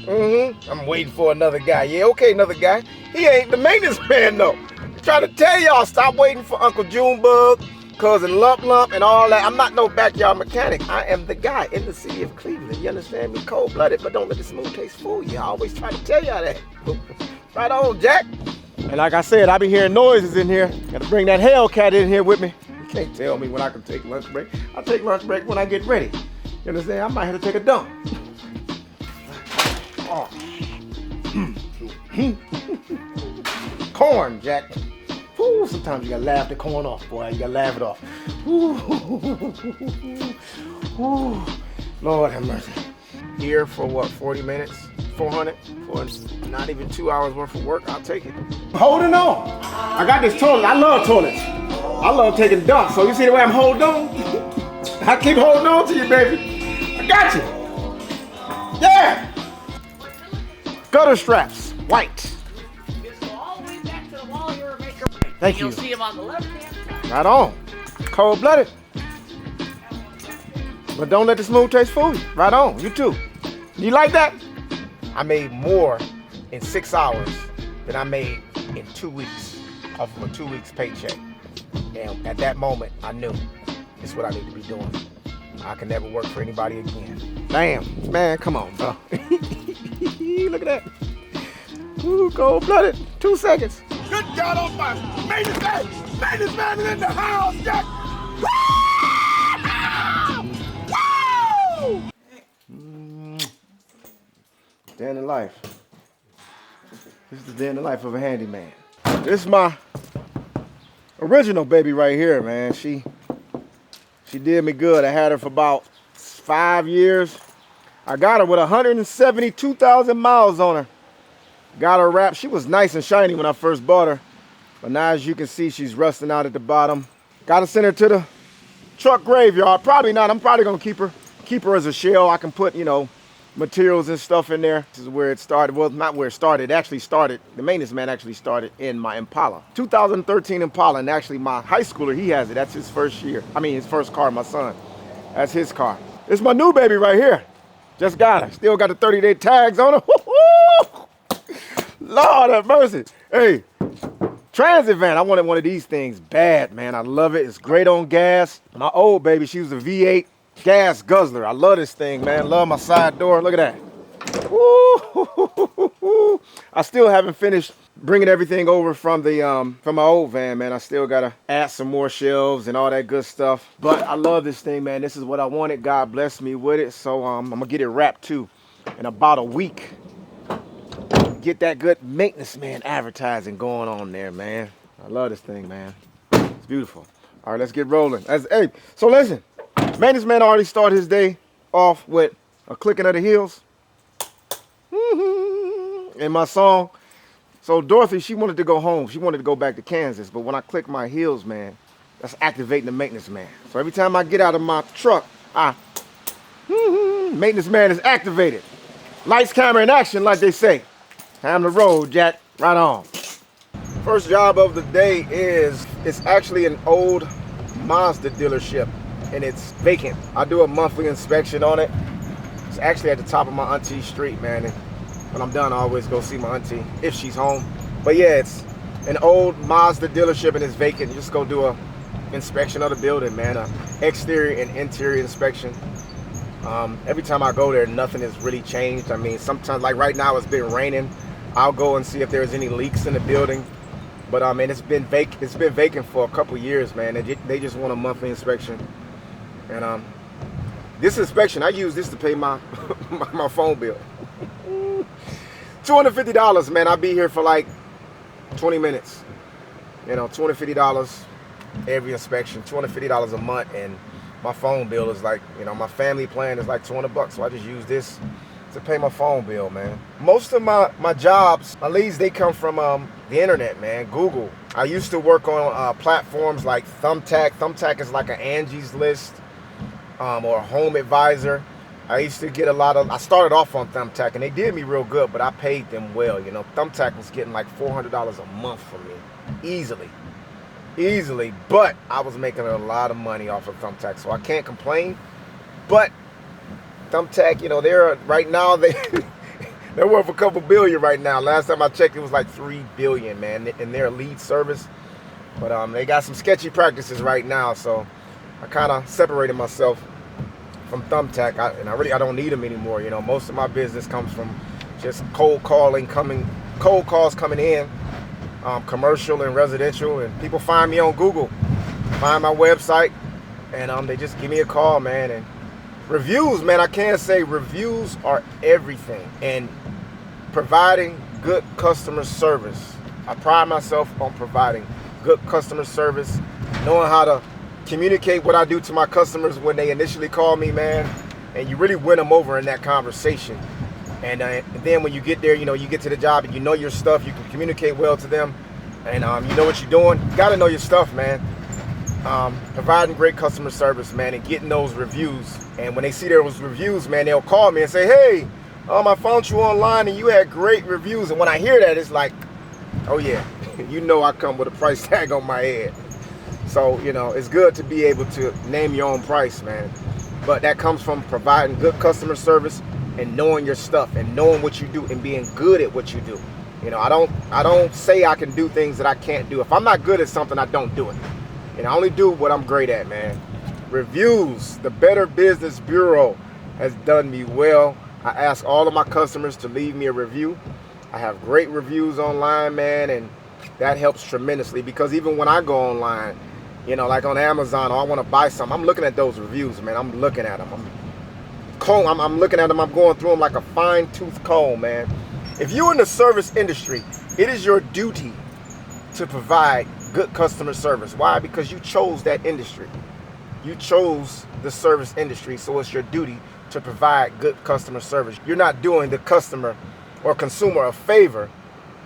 I'm waiting for another guy. Yeah, okay, another guy. He ain't the maintenance man, though. I'm trying to tell y'all, stop waiting for Uncle Junebug, Cousin Lump Lump, and all that. I'm not no backyard mechanic. I am the guy in the city of Cleveland. You understand me? Cold-blooded, but don't let the smooth taste fool you. I always try to tell y'all that. Right on, Jack. And like I said, I be hearing noises in here. Gotta bring that Hellcat in here with me. You can't tell me when I can take lunch break. I take lunch break when I get ready. You understand? I might have to take a dump. Oh. Corn, Jack. Ooh, sometimes you gotta laugh the corn off, boy. You gotta laugh it off. Ooh. Ooh. Lord have mercy. Here for what, 40 minutes? 400? For not even 2 hours worth of work, I'll take it. Holding on. I got this toilet. I love toilets. I love taking dumps. So you see the way I'm holding on? I keep holding on to you, baby. I got you. Yeah. Gutter straps, white. Just go all the way back to the wall here and make your break. Thank you. You'll see them on the left hand. Right on. Cold-blooded. But don't let the smooth taste fool you. Right on. You too. You like that? I made more in 6 hours than I made in 2 weeks off of a 2 weeks paycheck. And at that moment, I knew this is what I need to be doing. I can never work for anybody again. Damn, man, come on, bro. Look at that. Ooh, cold-blooded. 2 seconds. Good God almighty. Maintenance man is in the house, Jack. Woo! Day in the life. This is the day in the life of a handyman. This is my original baby right here, man. She did me good. I had her for about 5 years. I got her with 172,000 miles on her. Got her wrapped. She was nice and shiny when I first bought her. But now, as you can see, she's rusting out at the bottom. Got to send her to the truck graveyard. Probably not. I'm probably going to keep her as a shell. I can put, you know, materials and stuff in there. This is where it started. Well, not where it started. It actually started, the maintenance man actually started in my Impala. 2013 Impala, and actually my high schooler, he has it. That's his first year. I mean, his first car, my son. That's his car. It's my new baby right here. Just got her. Still got the 30-day tags on her. Lord have mercy. Hey, transit van. I wanted one of these things bad, man. I love it. It's great on gas. My old baby, she was a V8 gas guzzler. I love this thing, man. Love my side door. Look at that. Woo. I still haven't finished bringing everything over from the from my old van, man. I still gotta add some more shelves and all that good stuff. But I love this thing, man. This is what I wanted. God blessed me with it. So I'm gonna get it wrapped too in about a week. Get that good maintenance man advertising going on there, man. I love this thing, man. It's beautiful. All right, let's get rolling. Hey, so listen. Maintenance man already started his day off with a clicking of the heels. In my song. So Dorothy, she wanted to go home. She wanted to go back to Kansas. But when I click my heels, man, that's activating the maintenance man. So every time I get out of my truck, maintenance man is activated. Lights, camera, and action, like they say. Time to roll, Jack. Right on. First job of the day is, it's actually an old Mazda dealership. And it's vacant. I do a monthly inspection on it. It's actually at the top of my auntie's street, man. And when I'm done, I always go see my auntie if she's home. But yeah, it's an old Mazda dealership and it's vacant. You just go do a inspection of the building, man. A exterior and interior inspection. Every time I go there, nothing has really changed. I mean, sometimes, like right now, it's been raining. I'll go and see if there's any leaks in the building. But man, it's been vacant for a couple years, man. They just want a monthly inspection. And this inspection, I use this to pay my my phone bill. $250, man. I'll be here for like 20 minutes. You know, $250 every inspection, $250 a month, and my phone bill is like, you know, my family plan is like $200, so I just use this to pay my phone bill, man. Most of my jobs, my leads, they come from the internet, man. Google. I used to work on platforms like Thumbtack. Thumbtack is like an Angie's List. Or Home Advisor. I used to get I started off on Thumbtack and they did me real good, but I paid them well. You know, Thumbtack was getting like $400 a month from me. Easily. But I was making a lot of money off of Thumbtack, so I can't complain. But Thumbtack, you know, right now They're worth a couple billion right now. Last time I checked, it was like 3 billion, man, in their lead service. But they got some sketchy practices right now, so I kind of separated myself from Thumbtack, and I don't need them anymore. You know, most of my business comes from just cold calls coming in, commercial and residential, and people find me on Google, find my website, and they just give me a call, man. And reviews, man, I can say reviews are everything, and providing good customer service. I pride myself on providing good customer service, knowing how to communicate what I do to my customers when they initially call me, man, and you really win them over in that conversation. And then when you get there, you know, you get to the job and you know your stuff, you can communicate well to them, and you know what you're doing. You got to know your stuff, man. Providing great customer service, man, and getting those reviews. And when they see those reviews, man, they'll call me and say, hey, I found you online and you had great reviews. And when I hear that, it's like, oh yeah, you know I come with a price tag on my head. So, you know, it's good to be able to name your own price, man. But that comes from providing good customer service and knowing your stuff and knowing what you do and being good at what you do. You know, I don't say I can do things that I can't do. If I'm not good at something, I don't do it. And I only do what I'm great at, man. Reviews, the Better Business Bureau has done me well. I ask all of my customers to leave me a review. I have great reviews online, man, and that helps tremendously, because even when I go online, you know, like on Amazon, or I want to buy something, I'm looking at those reviews, man. I'm looking at them. I'm looking at them. I'm going through them like a fine-tooth comb, man. If you're in the service industry, it is your duty to provide good customer service. Why? Because you chose that industry. You chose the service industry, so it's your duty to provide good customer service. You're not doing the customer or consumer a favor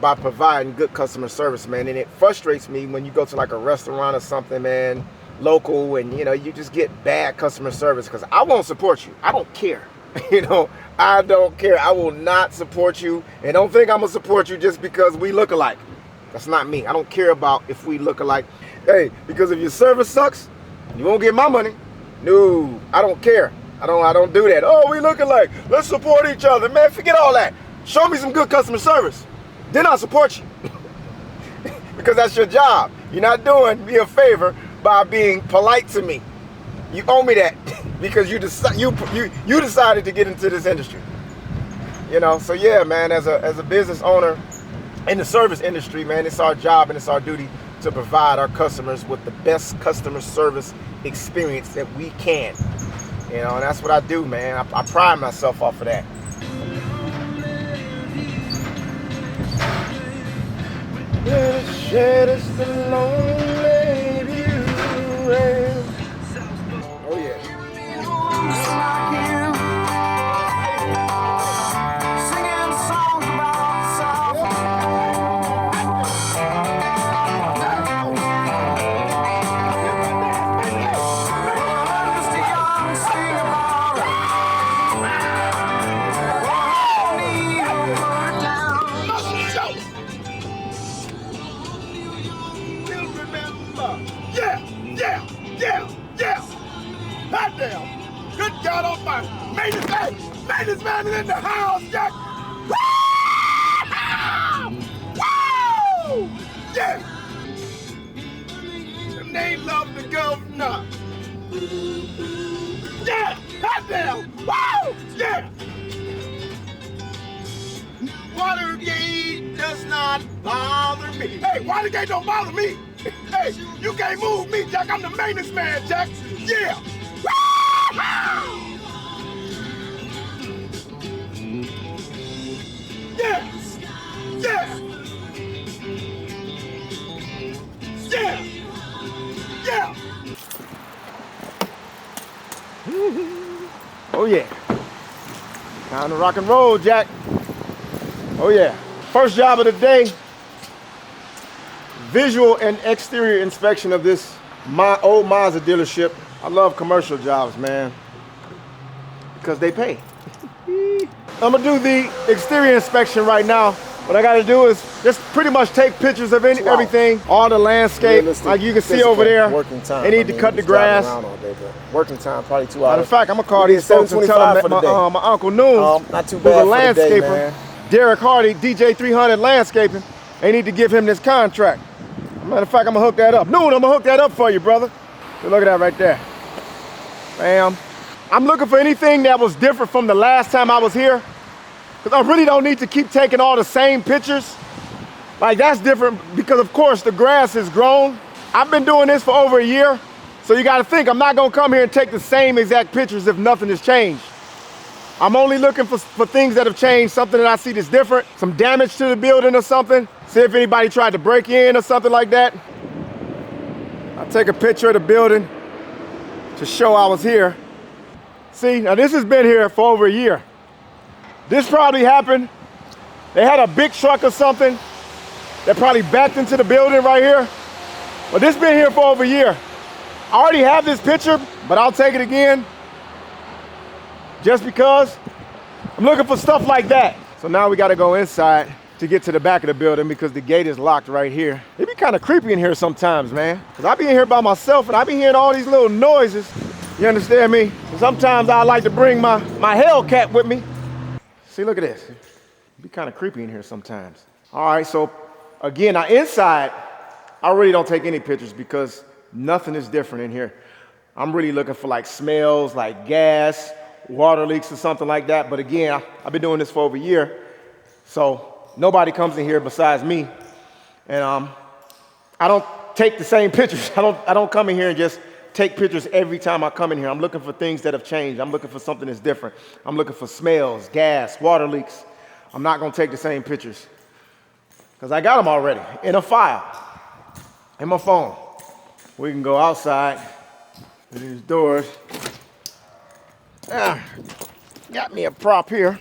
by providing good customer service, man. And it frustrates me when you go to like a restaurant or something, man, local, and you know, you just get bad customer service, because I won't support you. I don't care. You know, I don't care. I will not support you, and don't think I'm gonna support you just because we look alike. That's not me. I don't care about if we look alike. Hey, because if your service sucks, you won't get my money. No, I don't care. I don't do that. Oh, we look alike, let's support each other. Man, forget all that. Show me some good customer service, then I'll support you. Because that's your job. You're not doing me a favor by being polite to me. You owe me that because you decided to get into this industry. You know, so yeah, man, as a business owner in the service industry, man, it's our job and it's our duty to provide our customers with the best customer service experience that we can. You know, and that's what I do, man. I pride myself off of that. Oh yeah. Good God Almighty! Maintenance man is in the house, Jack! Woo! Yeah! The name of the governor! Yeah! Hot damn! Woo! Yeah! Watergate does not bother me. Hey, Watergate don't bother me. Hey, you can't move me, Jack. I'm the maintenance man, Jack. Yeah! Yeah! Yeah! Yeah! Yeah! Oh yeah. Time to rock and roll, Jack. Oh yeah. First job of the day. Visual and exterior inspection of this old Mazda dealership. I love commercial jobs, man, because they pay. I'm gonna do the exterior inspection right now. What I gotta do is just pretty much take pictures of everything, all the landscape, like you can see over there. Working time. They need to cut the grass. All day, working time, probably 2 hours. Matter of fact, I'm gonna call these folks and tell them that my Uncle Noon, not too bad who's a landscaper, Derek Hardy, DJ 300 Landscaping. They need to give him this contract. Matter of fact, I'm gonna hook that up. Noon, I'm gonna hook that up for you, brother. So look at that right there. Bam. I'm looking for anything that was different from the last time I was here, because I really don't need to keep taking all the same pictures. Like, that's different because, of course, the grass has grown. I've been doing this for over a year, so you gotta think I'm not gonna come here and take the same exact pictures if nothing has changed. I'm only looking for things that have changed, something that I see that's different, some damage to the building or something, see if anybody tried to break in or something like that. I'll take a picture of the building to show I was here. See, now this has been here for over a year. This probably happened, they had a big truck or something that probably backed into the building right here. But this been here for over a year. I already have this picture, but I'll take it again just because I'm looking for stuff like that. So now we gotta go inside to get to the back of the building because the gate is locked right here. It be kind of creepy in here sometimes, man. Cause I be in here by myself and I be hearing all these little noises. You understand me? And sometimes I like to bring my Hellcat with me. See, look at this. It be kind of creepy in here sometimes. All right, so again, now inside, I really don't take any pictures because nothing is different in here. I'm really looking for like smells, like gas, water leaks or something like that. But again, I've been doing this for over a year, so nobody comes in here besides me. And I don't take the same pictures. I don't come in here and just take pictures every time I come in here. I'm looking for things that have changed. I'm looking for something that's different. I'm looking for smells, gas, water leaks. I'm not gonna take the same pictures because I got them already in a file, in my phone. We can go outside to these doors. Got me a prop here.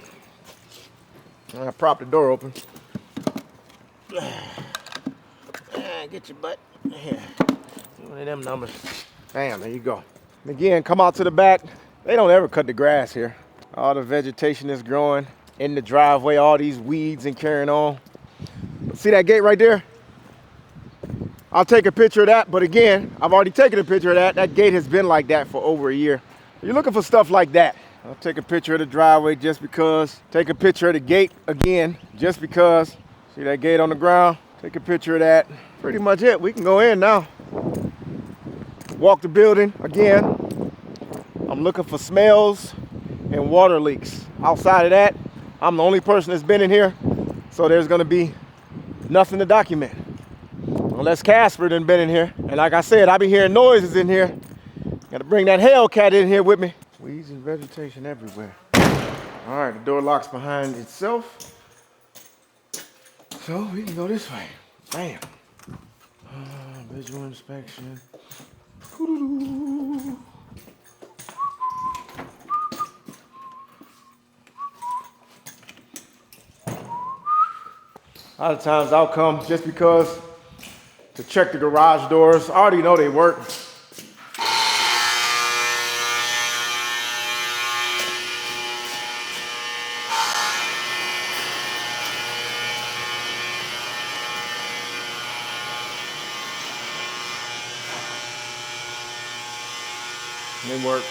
I prop the door open. Get your butt here. One of them numbers. Bam, there you go. And again, come out to the back. They don't ever cut the grass here. All the vegetation is growing in the driveway, all these weeds and carrying on. See that gate right there? I'll take a picture of that, but again, I've already taken a picture of that. That gate has been like that for over a year. You're looking for stuff like that. I'll take a picture of the driveway just because. Take a picture of the gate again, just because. See that gate on the ground? Take a picture of that. Pretty much it. We can go in now. Walk the building again. I'm looking for smells and water leaks. Outside of that, I'm the only person that's been in here, so there's gonna be nothing to document. Unless Casper done been in here. And like I said, I be hearing noises in here. Gotta bring that Hellcat in here with me. Weeds and vegetation everywhere. All right, the door locks behind itself. So we can go this way. Bam. Visual inspection. A lot of times I'll come just because to check the garage doors. I already know they work. They work.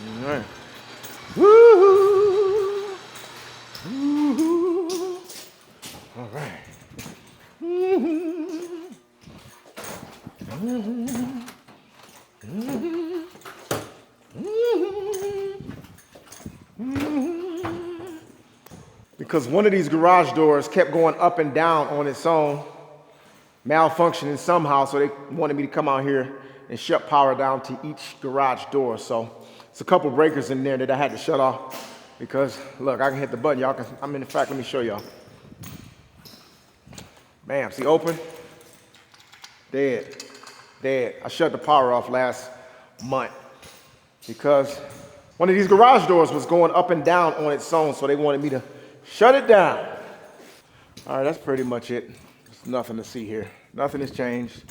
All right. Woo-hoo. Woo-hoo. All right. Because one of these garage doors kept going up and down on its own, malfunctioning somehow, so they wanted me to come out here and shut power down to each garage door. So it's a couple breakers in there that I had to shut off because, look, I can hit the button, y'all can, in fact, let me show y'all. Bam, see, open, dead, dead. I shut the power off last month because one of these garage doors was going up and down on its own, so they wanted me to shut it down. All right, that's pretty much it. There's nothing to see here. Nothing has changed.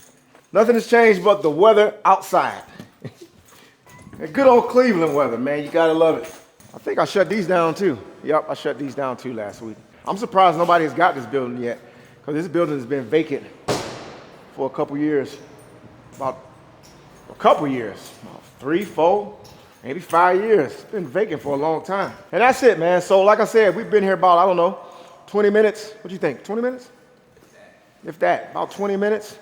Nothing has changed but the weather outside. Good old Cleveland weather, man. You gotta love it. I think I shut these down too. Yep, I shut these down too last week. I'm surprised nobody has got this building yet, because this building has been vacant for a couple years. About 3, 4, maybe 5 years. It's been vacant for a long time. And that's it, man. So like I said, we've been here about, I don't know, 20 minutes. What do you think, 20 minutes? If that, about 20 minutes.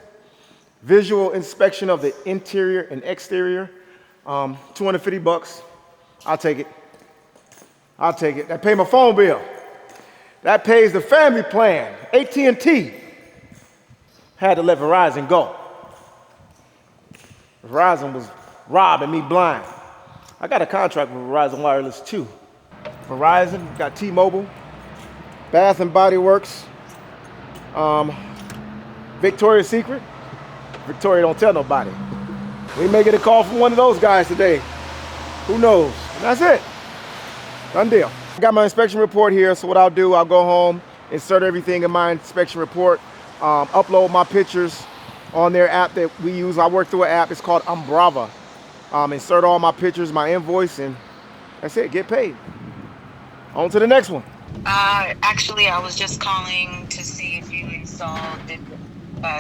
Visual inspection of the interior and exterior. 250 bucks. I'll take it. I'll take it. That pays my phone bill. That pays the family plan. AT&T had to let Verizon go. Verizon was robbing me blind. I got a contract with Verizon Wireless too. Verizon, got T-Mobile, Bath and Body Works, Victoria's Secret. Victoria don't tell nobody. We may get a call from one of those guys today. Who knows? And that's it. Done deal. I got my inspection report here, so what I'll do, I'll go home, insert everything in my inspection report, upload my pictures on their app that we use. I work through an app, it's called Umbrava. Insert all my pictures, my invoice, and that's it, get paid. On to the next one. Actually, I was just calling to see if you installed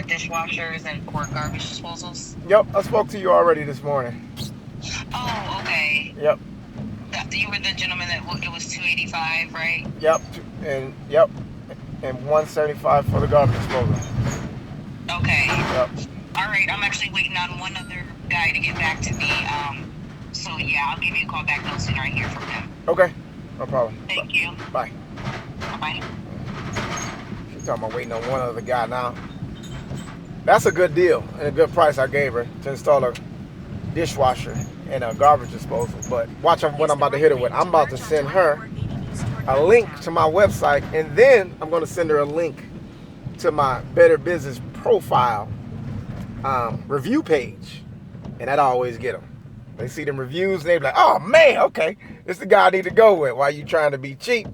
dishwashers and or garbage disposals. Yep, I spoke to you already this morning. Oh, okay. Yep. You were the gentleman that it was $285, right? Yep, and 175 for the garbage disposal. Okay. Yep. All right, I'm actually waiting on one other guy to get back to me. So yeah, I'll give you a call back no sooner I hear from him. Okay, no problem. Thank you. Bye. Bye. She's talking about waiting on one other guy now. That's a good deal and a good price I gave her to install a dishwasher and a garbage disposal. But watch what I'm about to hit her with. I'm about to send her a link to my website, and then I'm going to send her a link to my Better Business profile review page, and that always get them. They see them reviews and they be like, oh man, okay, this is the guy I need to go with. Why you trying to be cheap?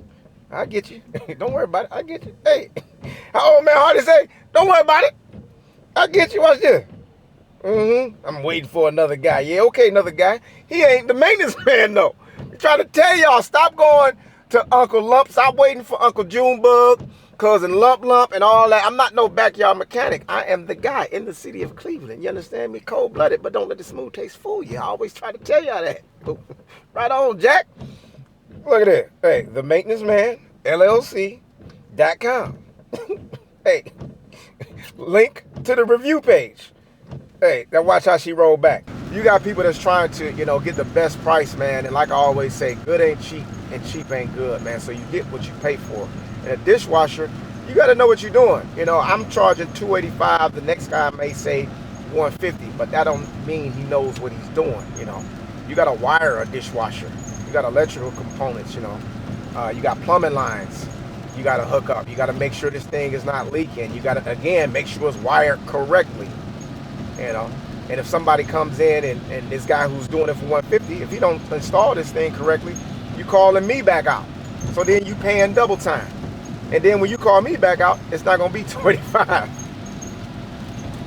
I get you. Don't worry about it. I get you. Hey, how old man Hardy say? Don't worry about it. I get you. Watch this. I'm waiting for another guy. Yeah, okay, another guy. He ain't the maintenance man though. I'm trying to tell y'all, stop going to Uncle Lump. Stop waiting for Uncle Junebug, Cousin Lump, and all that. I'm not no backyard mechanic. I am the guy in the city of Cleveland. You understand me? Cold-blooded, but don't let the smooth taste fool you. I always try to tell y'all that. Right on, Jack. Look at that. Hey, the maintenance man, LLC.com. Hey, link to the review page. Hey, now watch how she roll back. You got people that's trying to, get the best price, man. And like I always say, good ain't cheap and cheap ain't good, man. So you get what you pay for. And a dishwasher, you got to know what you're doing. I'm charging $285. The next guy may say $150, but that don't mean he knows what he's doing. You got to wire a dishwasher. You got electrical components. You got plumbing lines. You got to hook up. You got to make sure this thing is not leaking. You got to, again, make sure it's wired correctly. And if somebody comes in and this guy who's doing it for $150, if he don't install this thing correctly, you calling me back out. So then you paying double time. And then when you call me back out, it's not gonna be $285.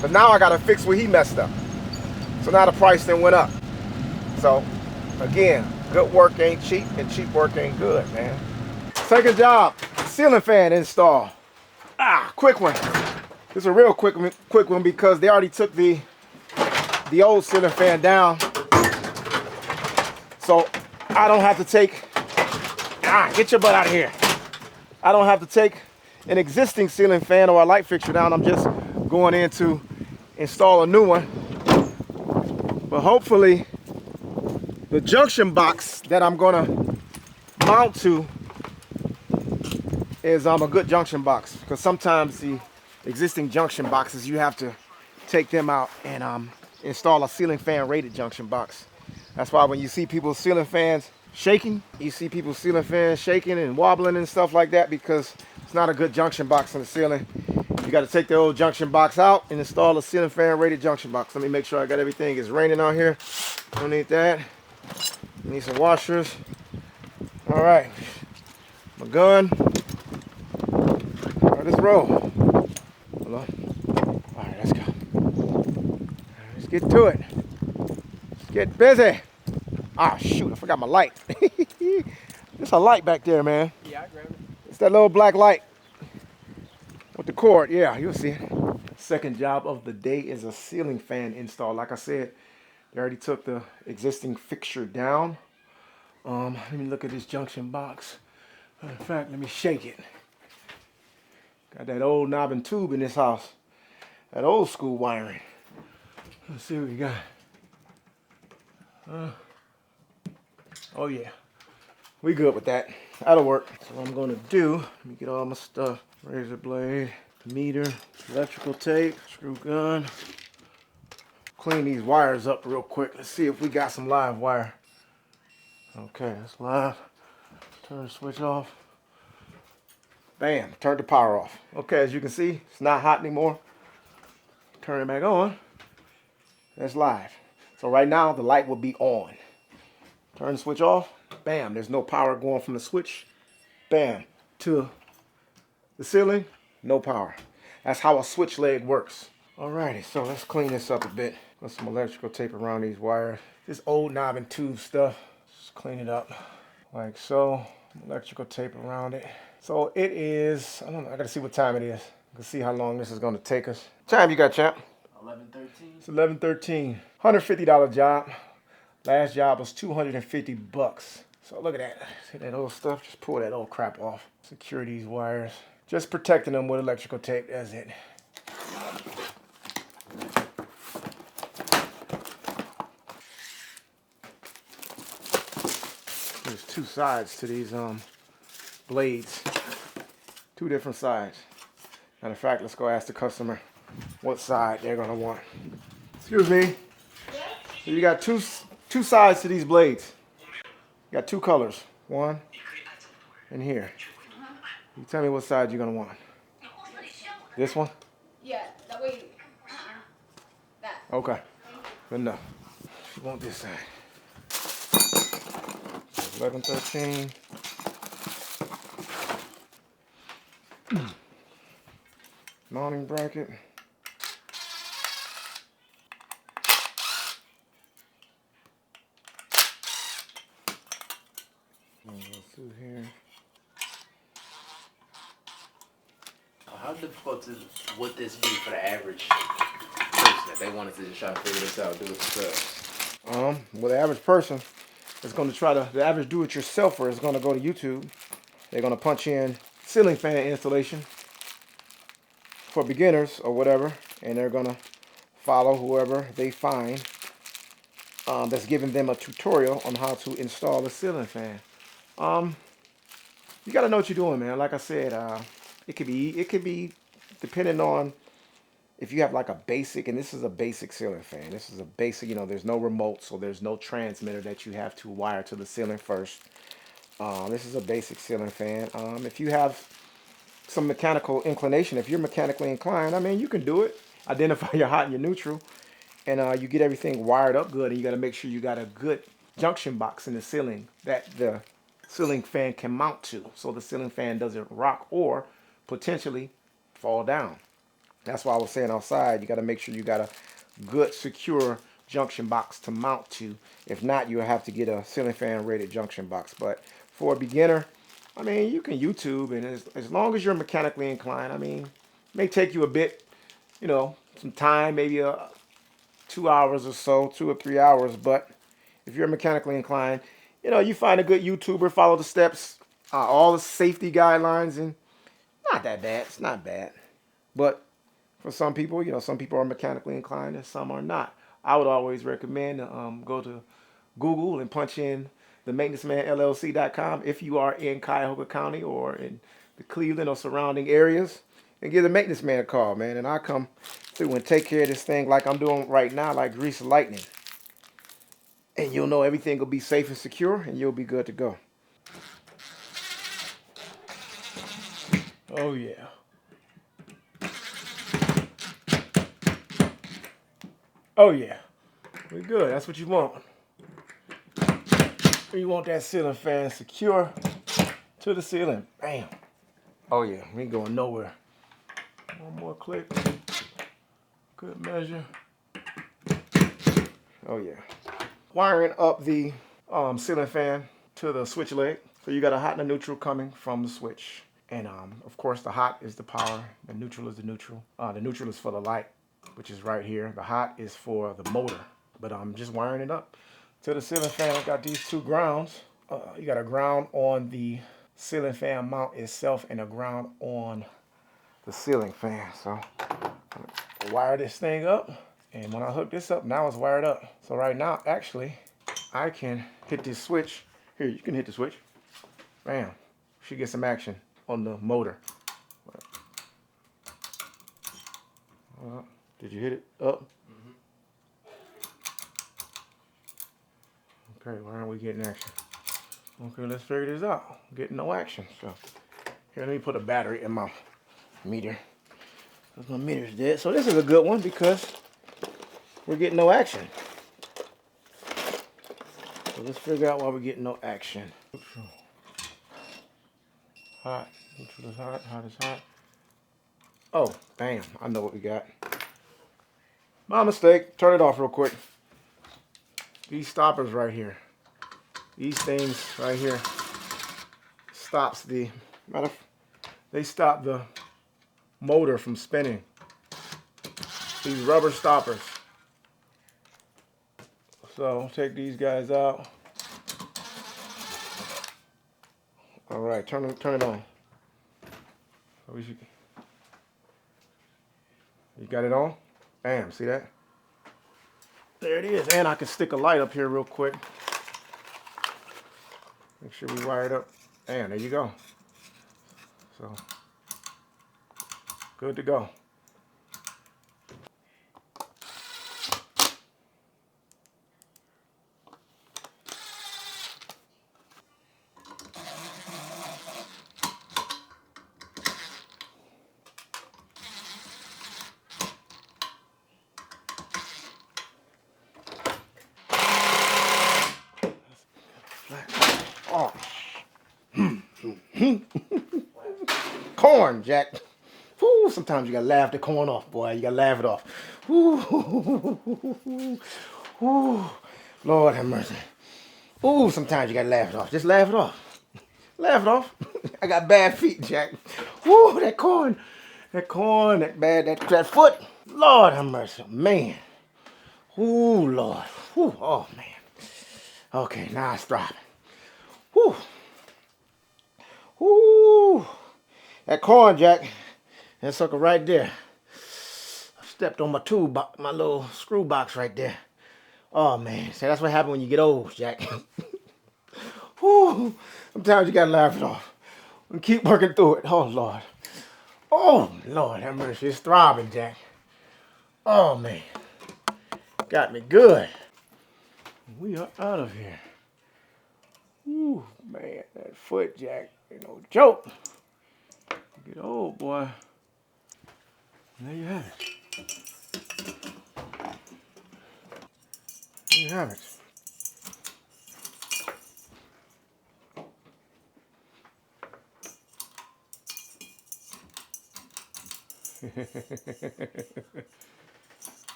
But now I gotta fix what he messed up. So now the price then went up. So again, good work ain't cheap and cheap work ain't good, man. Second job, ceiling fan install. Quick one. This is a real quick one because they already took the old ceiling fan down. So I don't have to take, get your butt out of here. I don't have to take an existing ceiling fan or a light fixture down. I'm just going in to install a new one. But hopefully the junction box that I'm gonna mount to is a good junction box, because sometimes the existing junction boxes, you have to take them out and install a ceiling fan rated junction box. That's why when you see people's ceiling fans shaking, you see people's ceiling fans shaking and wobbling and stuff like that, because it's not a good junction box on the ceiling. You got to take the old junction box out and install a ceiling fan rated junction box. Let me make sure I got everything. It's raining out here. Don't need that. Need some washers. All right, my gun. All right, let's roll. Hello. All right, let's go. Let's get to it. Let's get busy. Ah, shoot, I forgot my light. There's a light back there, man. Yeah, I grabbed it. It's that little black light with the cord. Yeah, you'll see it. Second job of the day is a ceiling fan install. Like I said, They already took the existing fixture down. Let me look at this junction box. In fact, let me shake it. Got that old knob and tube in this house. That old school wiring. Let's see what we got. Oh yeah, we good with that. That'll work. So what I'm gonna do, let me get all my stuff. Razor blade, meter, electrical tape, screw gun. Clean these wires up real quick. Let's see if we got some live wire. Okay, that's live. Turn the switch off. Bam, turn the power off. Okay, as you can see, it's not hot anymore. Turn it back on. That's live. So right now, the light will be on. Turn the switch off. Bam, there's no power going from the switch. Bam, to the ceiling, no power. That's how a switch leg works. Alrighty, so let's clean this up a bit. Put some electrical tape around these wires. This old knob and tube stuff. Just clean it up like so. Electrical tape around it. So it is, I don't know, I gotta see what time it is. I can see how long this is gonna take us. What time you got, champ? 11:13. It's 11:13. $150 job. Last job was $250. So look at that. See that old stuff? Just pull that old crap off. Secure these wires. Just protecting them with electrical tape. That's it. There's two sides to these blades. Two different sides. Matter of fact, let's go ask the customer what side they're gonna want. Excuse me. So you got two sides to these blades. You got two colors. One and here. You tell me what side you're gonna want. This one? Yeah, that way. That. Okay. Good enough. You want this side. 11:13. Mounting bracket. Go through here. How difficult would this be for the average person if they wanted to just try to figure this out, do it themselves? Well, the average person is going to the average do-it-yourselfer is going to go to YouTube. They're going to punch in ceiling fan installation for beginners or whatever, and they're going to follow whoever they find that's giving them a tutorial on how to install a ceiling fan. You got to know what you're doing, man. Like I said, it could be depending on if you have like a basic, and this is a basic ceiling fan. This is a basic, there's no remote, so there's no transmitter that you have to wire to the ceiling first. This is a basic ceiling fan. If you have some mechanical inclination, if you're mechanically inclined, I mean, you can do it. Identify your hot and your neutral, and you get everything wired up good, and you got to make sure you got a good junction box in the ceiling that the ceiling fan can mount to, so the ceiling fan doesn't rock or potentially fall down. That's why I was saying outside, you got to make sure you got a good secure junction box to mount to. If not, you'll have to get a ceiling fan rated junction box. But for a beginner, I mean, you can YouTube, and as long as you're mechanically inclined, I mean, it may take you a bit, some time, maybe 2 hours or so, 2 or 3 hours. But if you're mechanically inclined, you find a good YouTuber, follow the steps, all the safety guidelines, and not that bad. It's not bad. But for some people, some people are mechanically inclined and some are not. I would always recommend go to Google and punch in the maintenancemanllc.com if you are in Cuyahoga County or in the Cleveland or surrounding areas, and give the maintenance man a call, man. And I'll come through and take care of this thing like I'm doing right now, like grease lightning. And you'll know everything will be safe and secure, and you'll be good to go. Oh, yeah. Oh, yeah. We're good. That's what you want. You want that ceiling fan secure to the ceiling. Bam. Oh, yeah. We ain't going nowhere. One more click. Good measure. Oh, yeah. Wiring up the ceiling fan to the switch leg. So you got a hot and a neutral coming from the switch. And of course the hot is the power, the neutral is the neutral. The neutral is for the light, which is right here. The hot is for the motor, but I'm just wiring it up to the ceiling fan. I got these two grounds. You got a ground on the ceiling fan mount itself and a ground on the ceiling fan. So I'll wire this thing up, and when I hook this up, now it's wired up. So right now, actually, I can hit this switch. Here, you can hit the switch. Bam. Should get some action on the motor. Did you hit it up? Okay, why aren't we getting action? Okay, let's figure this out. Getting no action. So here, let me put a battery in my meter. Because my meter's dead. So this is a good one because we're getting no action. So let's figure out why we're getting no action. Hot. Neutral is hot. Hot is hot. Oh, bam. I know what we got. My mistake. Turn it off real quick. These stoppers right here. These things right here stops the they stop the motor from spinning. These rubber stoppers. So take these guys out. All right, turn it on. So you got it on? Bam, see that? There it is. And I can stick a light up here real quick. Make sure we wire it up. And there you go. So, good to go. Oh. Corn, Jack. Woo, sometimes you gotta laugh the corn off, boy. You gotta laugh it off. Woo. Woo. Lord have mercy. Ooh, sometimes you gotta laugh it off. Just laugh it off. Laugh it off. I got bad feet, Jack. Woo, that corn, that foot. Lord have mercy, man. Ooh, Lord. Woo, oh man. Okay, now it's throbbing. Woo. Woo. That corn, Jack. That sucker right there. I stepped on my tool box, my little screw box right there. Oh man, see, that's what happens when you get old, Jack. Woo. Sometimes you gotta laugh it off and keep working through it. Oh Lord. Oh Lord, have mercy. It's throbbing, Jack. Oh man. Got me good. We are out of here. Ooh, man, that foot, Jack, ain't no joke. Get old, boy. There you have it. There you have it.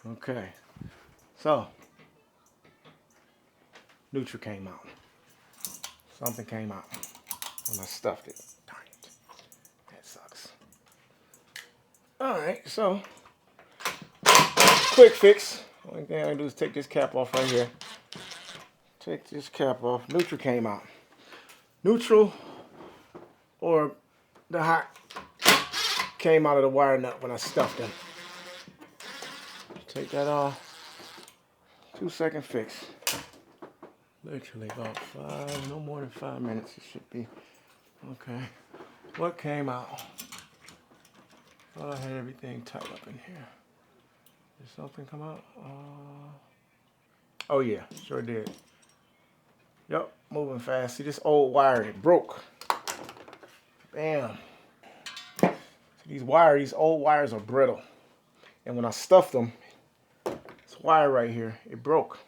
Okay, so neutral came out. Something came out when I stuffed it. Darn it. That sucks. Alright, so quick fix. Only thing I can do is take this cap off right here. Take this cap off. Neutral came out. Neutral or the hot came out of the wire nut when I stuffed them. Take that off. 2-second fix. Literally about no more than 5 minutes it should be. Okay. What came out? Thought I had everything tight up in here. Did something come out? Oh yeah, sure did. Yep, moving fast. See this old wire, it broke. Bam. See these old wires are brittle. And when I stuffed them, this wire right here, it broke.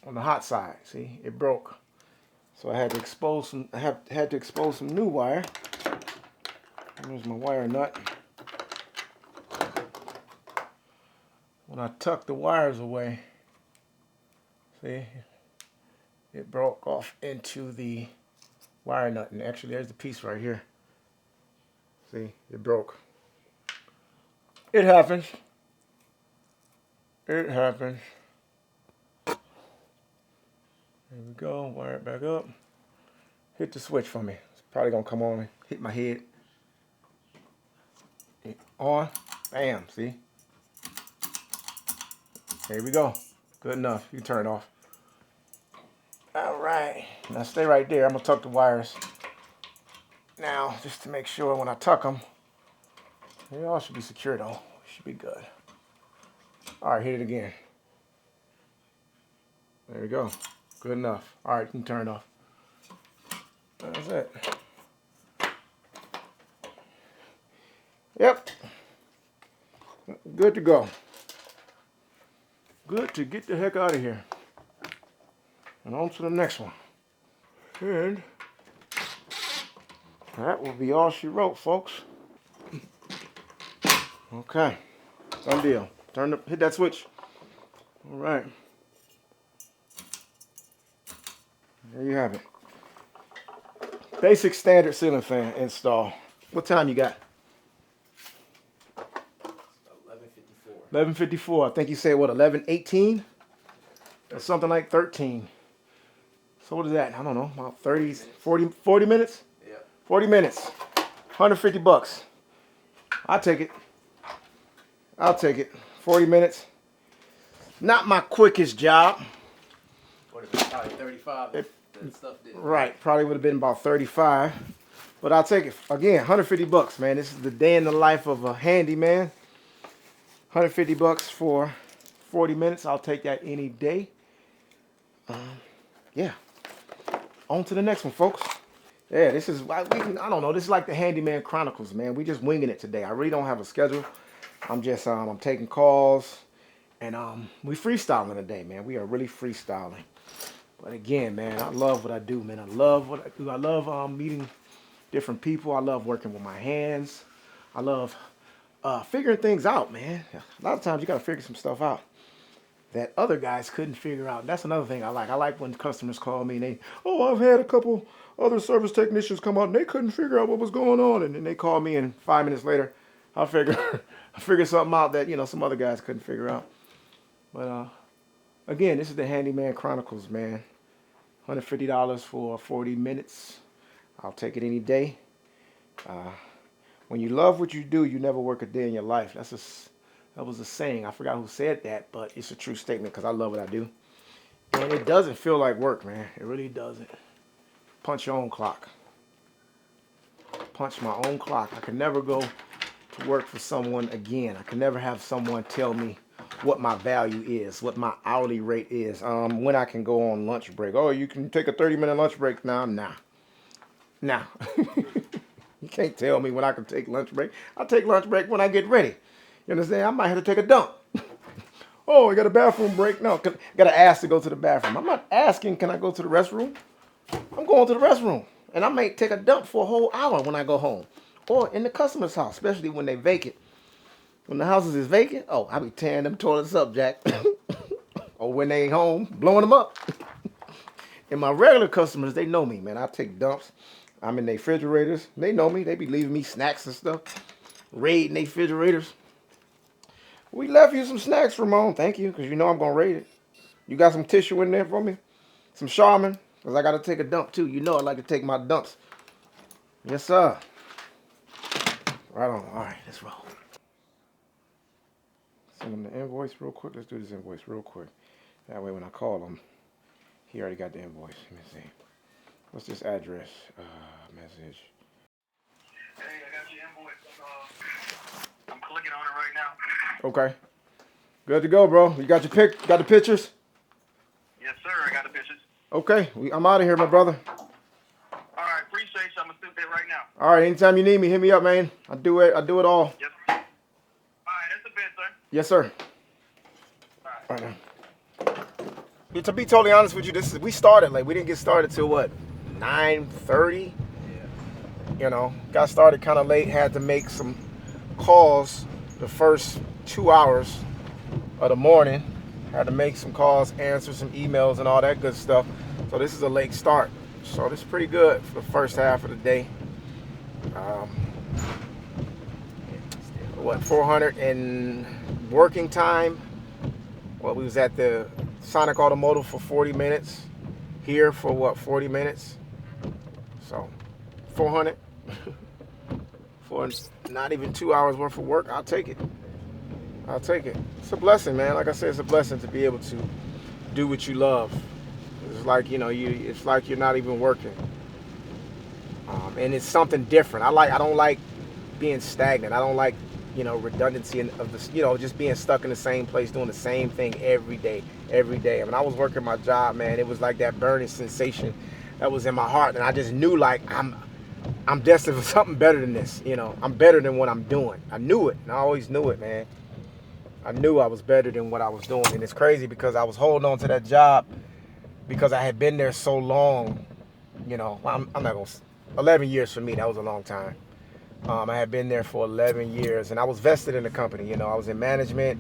On the hot side, see, it broke. So I had to expose some. I had to expose some new wire. Here's my wire nut. When I tucked the wires away, see, it broke off into the wire nut, and actually, there's the piece right here. See, it broke. It happens. It happens. There we go. Wire it back up. Hit the switch for me. It's probably gonna come on. Hit my head. On. Bam. See? There we go. Good enough. You can turn it off. All right. Now stay right there. I'm gonna tuck the wires. Now, just to make sure when I tuck them, they all should be secure though. Should be good. All right, hit it again. There we go. Good enough. All right, you can turn it off. That's it. Yep. Good to go. Good to get the heck out of here. And on to the next one. And that will be all she wrote, folks. Okay. Done deal. Hit that switch. All right. There you have it. Basic standard ceiling fan install. What time you got? 11:54. I think you said what, 11:18? Or something like 13. So what is that? I don't know, about 30, 40 minutes? Yeah. 40 minutes. $150. I'll take it. I'll take it. 40 minutes. Not my quickest job. What if it's probably 35? That stuff didn't. Right, probably would have been about 35. But I'll take it. Again, $150, man. This is the day in the life of a handyman. $150 for 40 minutes. I'll take that any day. Yeah. On to the next one, folks. Yeah, this is, I don't know, this is like the Handyman Chronicles, man. We just winging it today. I really don't have a schedule. I'm just, I'm taking calls, and we freestyling today, man. We are really freestyling. But again, man, I love what I do, man. I love what I do. I love meeting different people. I love working with my hands. I love figuring things out, man. A lot of times you got to figure some stuff out that other guys couldn't figure out. That's another thing I like. I like when customers call me and they, oh, I've had a couple other service technicians come out and they couldn't figure out what was going on. And then they call me and 5 minutes later, I figure something out that, some other guys couldn't figure out. But again, this is the Handyman Chronicles, man. $150 for 40 minutes. I'll take it any day. When you love what you do, you never work a day in your life. That was a saying. I forgot who said that, but it's a true statement because I love what I do. And it doesn't feel like work, man. It really doesn't. Punch your own clock. Punch my own clock. I can never go to work for someone again. I can never have someone tell me what my value is, what my hourly rate is, when I can go on lunch break. Oh, you can take a 30-minute lunch break now? Nah. You can't tell me when I can take lunch break. I take lunch break when I get ready. You understand? I might have to take a dump. Oh, I got a bathroom break. No, I got to ask to go to the bathroom. I'm not asking, can I go to the restroom? I'm going to the restroom. And I may take a dump for a whole hour when I go home. Or in the customer's house, especially when they vacant. When the houses is vacant, oh, I be tearing them toilets up, Jack. Or when they ain't home, blowing them up. And my regular customers, they know me, man. I take dumps. I'm in their refrigerators. They know me. They be leaving me snacks and stuff. Raiding their refrigerators. We left you some snacks, Ramon. Thank you, because you know I'm going to raid it. You got some tissue in there for me? Some Charmin? Because I got to take a dump, too. You know I like to take my dumps. Yes, sir. Right on. All right, let's roll. Send him the invoice real quick. Let's do this invoice real quick. That way when I call him, he already got the invoice. Let me see. What's this address? Message. Hey, I got your invoice. I'm clicking on it right now. Okay. Good to go, bro. You got your got the pictures? Yes, sir. I got the pictures. Okay. I'm out of here, my brother. All right. Appreciate you. I'm gonna sit there right now. All right. Anytime you need me, hit me up, man. I do it all. Yes, sir. All right. That's the best, sir. Yes, sir. All right. Right now. To be totally honest with you, we started late. We didn't get started till what, 9:30. Yeah. Got started kind of late. Had to make some calls the first 2 hours of the morning. Had to make some calls, answer some emails, and all that good stuff. So this is a late start. So this is pretty good for the first half of the day. 400 in working time. Well, we was at the Sonic Automotive for 40 minutes. Here for what, 40 minutes? So, 400 for not even 2 hours worth of work. I'll take it. I'll take it. It's a blessing, man. Like I said, it's a blessing to be able to do what you love. It's like, you know, it's like you're not even working. And it's something different. I don't like being stagnant. I don't like, you know, redundancy of the, you know, just being stuck in the same place, doing the same thing every day. I mean, I was working my job, man. It was like that burning sensation that was in my heart. And I just knew, like, I'm destined for something better than this. You know, I'm better than what I'm doing. I knew it. And I always knew it, man. I knew I was better than what I was doing. And it's crazy because I was holding on to that job because I had been there so long. You know, I'm not going to, 11 years for me, that was a long time. I had been there for 11 years and I was vested in the company. You know, I was in management.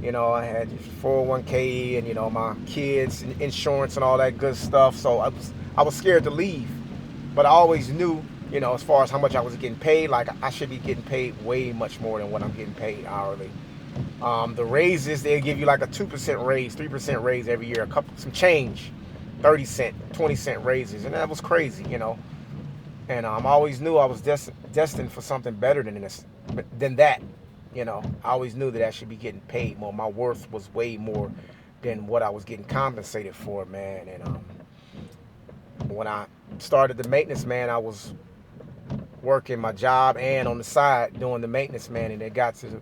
You know, I had 401k and, you know, my kids, and insurance and all that good stuff. So I was scared to leave. But I always knew, you know, as far as how much I was getting paid, like I should be getting paid way much more than what I'm getting paid hourly. The raises, they'll give you like a 2% raise, 3% raise every year, some change, 30 cent, 20 cent raises. And that was crazy, you know. And I always knew I was destined for something better than that. You know, I always knew that I should be getting paid more. My worth was way more than what I was getting compensated for, man. And when I started the maintenance, man, I was working my job and on the side doing the maintenance, man. And it got to the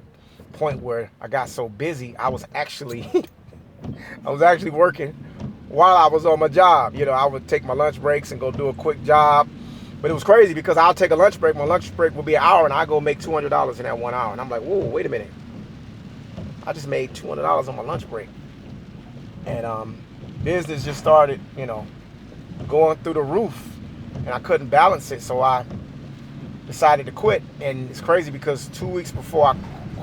point where I got so busy, I was actually working while I was on my job. You know, I would take my lunch breaks and go do a quick job. But it was crazy because I'll take a lunch break. My lunch break will be an hour and I go make $200 in that 1 hour. And I'm like, whoa, wait a minute. I just made $200 on my lunch break. And business just started, you know, going through the roof. And I couldn't balance it. So I decided to quit. And it's crazy because 2 weeks before I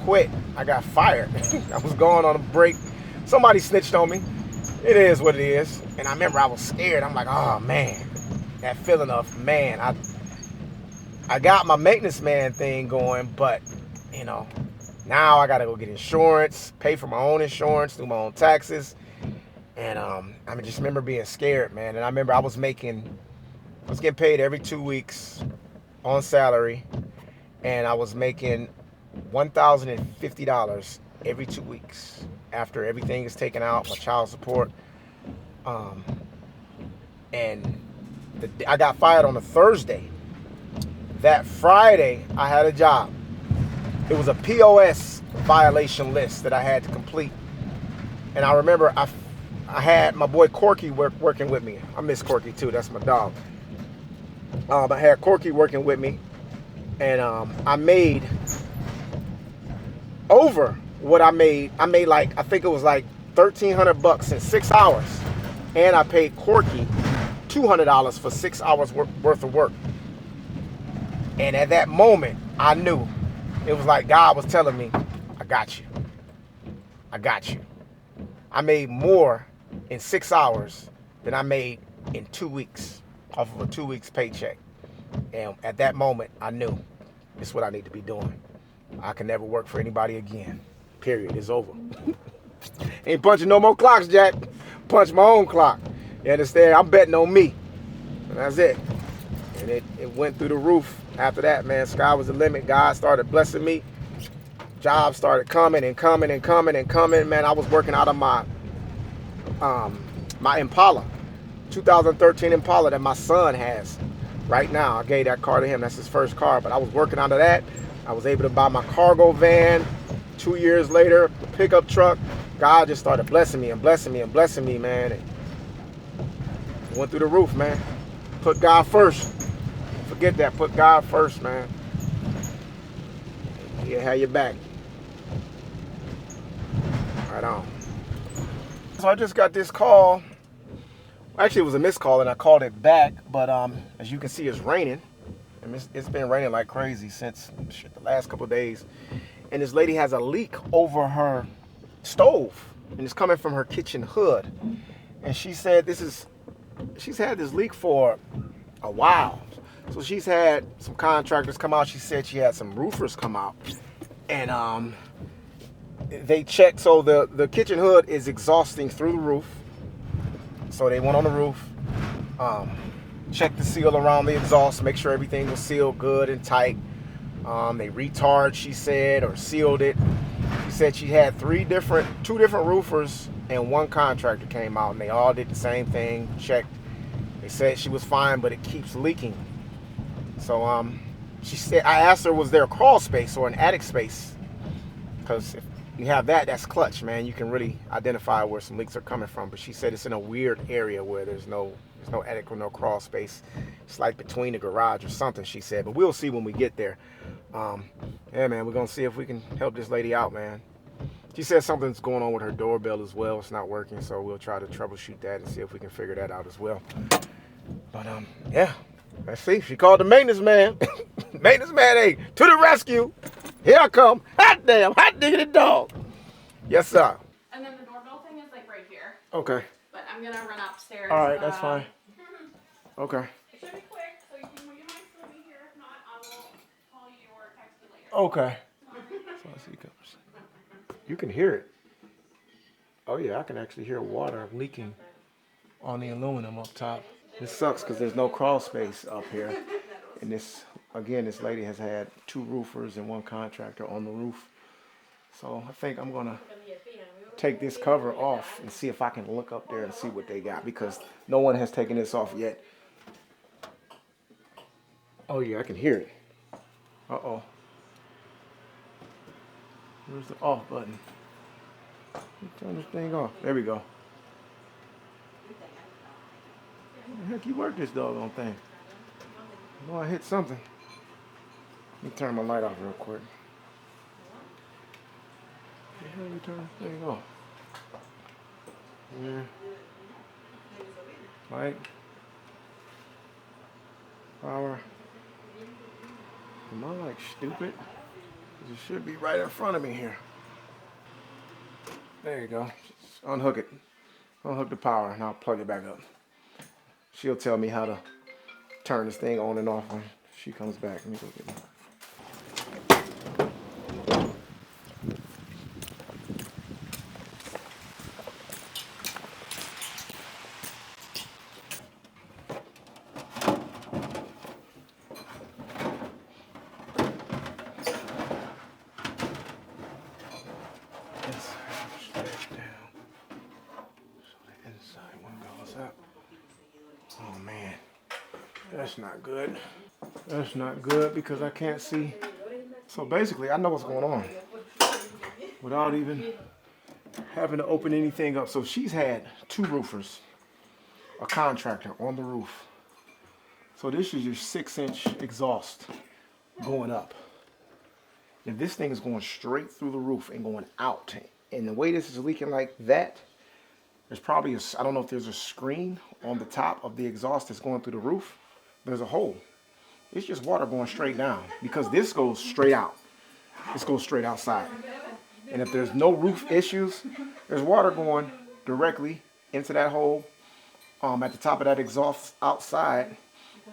quit, I got fired. I was going on a break. Somebody snitched on me. It is what it is. And I remember I was scared. I'm like, oh, man. That feeling of, man, I got my maintenance man thing going, but, you know, now I got to go get insurance, pay for my own insurance, do my own taxes. And I just remember being scared, man. And I remember I was getting paid every 2 weeks on salary. And I was making $1,050 every 2 weeks after everything is taken out, my child support. And I got fired on a Thursday. That Friday, I had a job. It was a POS violation list that I had to complete. And I remember I had my boy Corky working with me. I miss Corky too. That's my dog. I had Corky working with me. And I made over what I made. I made like, I think it was like $1,300 in 6 hours. And I paid Corky $200 for 6 hours worth of work. And at that moment, I knew. It was like God was telling me, I got you. I got you. I made more in 6 hours than I made in 2 weeks off of a 2 weeks paycheck. And at that moment, I knew this is what I need to be doing. I can never work for anybody again. Period. It's over. Ain't punching no more clocks, Jack. Punch my own clock. You understand? I'm betting on me. And that's it. And it went through the roof after that, man. Sky was the limit. God started blessing me. Jobs started coming and coming and coming and coming. Man, I was working out of my Impala. 2013 Impala that my son has right now. I gave that car to him. That's his first car. But I was working out of that. I was able to buy my cargo van. 2 years later, the pickup truck. God just started blessing me and blessing me and blessing me, man. And went through the roof, man. Put God first. Forget that. Put God first, man. He'll have your back. Right on. So I just got this call. Actually, it was a missed call, and I called it back. But as you can see, it's raining. And it's been raining like crazy since the last couple of days. And this lady has a leak over her stove. And it's coming from her kitchen hood. And she said she's had this leak for a while. So she's had some contractors come out. She said she had some roofers come out. And they checked, so the kitchen hood is exhausting through the roof. So they went on the roof, checked the seal around the exhaust, make sure everything was sealed good and tight. They retard, she said, or sealed it. She said she had two different roofers and one contractor came out and they all did the same thing, checked. They said she was fine, but it keeps leaking. So she said, I asked her, was there a crawl space or an attic space? Because if you have that, that's clutch, man. You can really identify where some leaks are coming from. But she said it's in a weird area where there's no attic or no crawl space. It's like between the garage or something, she said. But we'll see when we get there. Yeah, man, we're going to see if we can help this lady out, man. She said something's going on with her doorbell as well. It's not working, so we'll try to troubleshoot that and see if we can figure that out as well. But, yeah, let's see. She called the maintenance man. Maintenance man, hey, to the rescue. Here I come. Hot damn, hot diggity dog. Yes, sir. And then the doorbell thing is like right here. Okay. But I'm gonna run upstairs. All right, that's fine. Okay. It should be quick, so you might still be here. If not, I will call you or text you later. Okay. So I see comes. You can hear it. Oh yeah, I can actually hear water leaking on the aluminum up top. This sucks because there's no crawl space up here. And this lady has had two roofers and one contractor on the roof. So I think I'm gonna take this cover off and see if I can look up there and see what they got, because no one has taken this off yet. Oh yeah, I can hear it. Uh-oh. Where's the off button? Turn this thing off. There we go. How the heck you work this doggone thing? I know I hit something. Let me turn my light off real quick. How do you turn this thing off? Yeah. Light. Power. Am I like stupid? It should be right in front of me here. There you go. Just unhook it. Unhook the power and I'll plug it back up. She'll tell me how to turn this thing on and off when she comes back. Let me go get it. Oh man, that's not good. That's not good because I can't see. So basically, I know what's going on without even having to open anything up. So she's had two roofers, a contractor on the roof. So this is your 6-inch exhaust going up. If this thing is going straight through the roof and going out, and the way this is leaking like that, there's probably I don't know if there's a screen on the top of the exhaust that's going through the roof. There's a hole. It's just water going straight down because this goes straight out. This goes straight outside. And if there's no roof issues, there's water going directly into that hole at the top of that exhaust outside,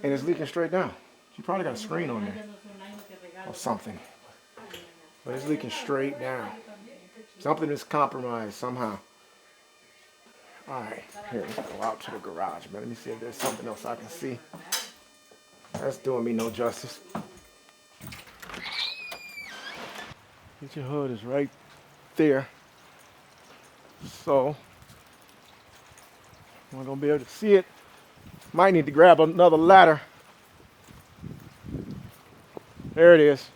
and it's leaking straight down. You probably got a screen on there or something. But it's leaking straight down. Something is compromised somehow. All right, here, let's go out to the garage, man. Let me see if there's something else I can see. That's doing me no justice. Your hood is right there. So, I'm not gonna be able to see it. Might need to grab another ladder. There it is.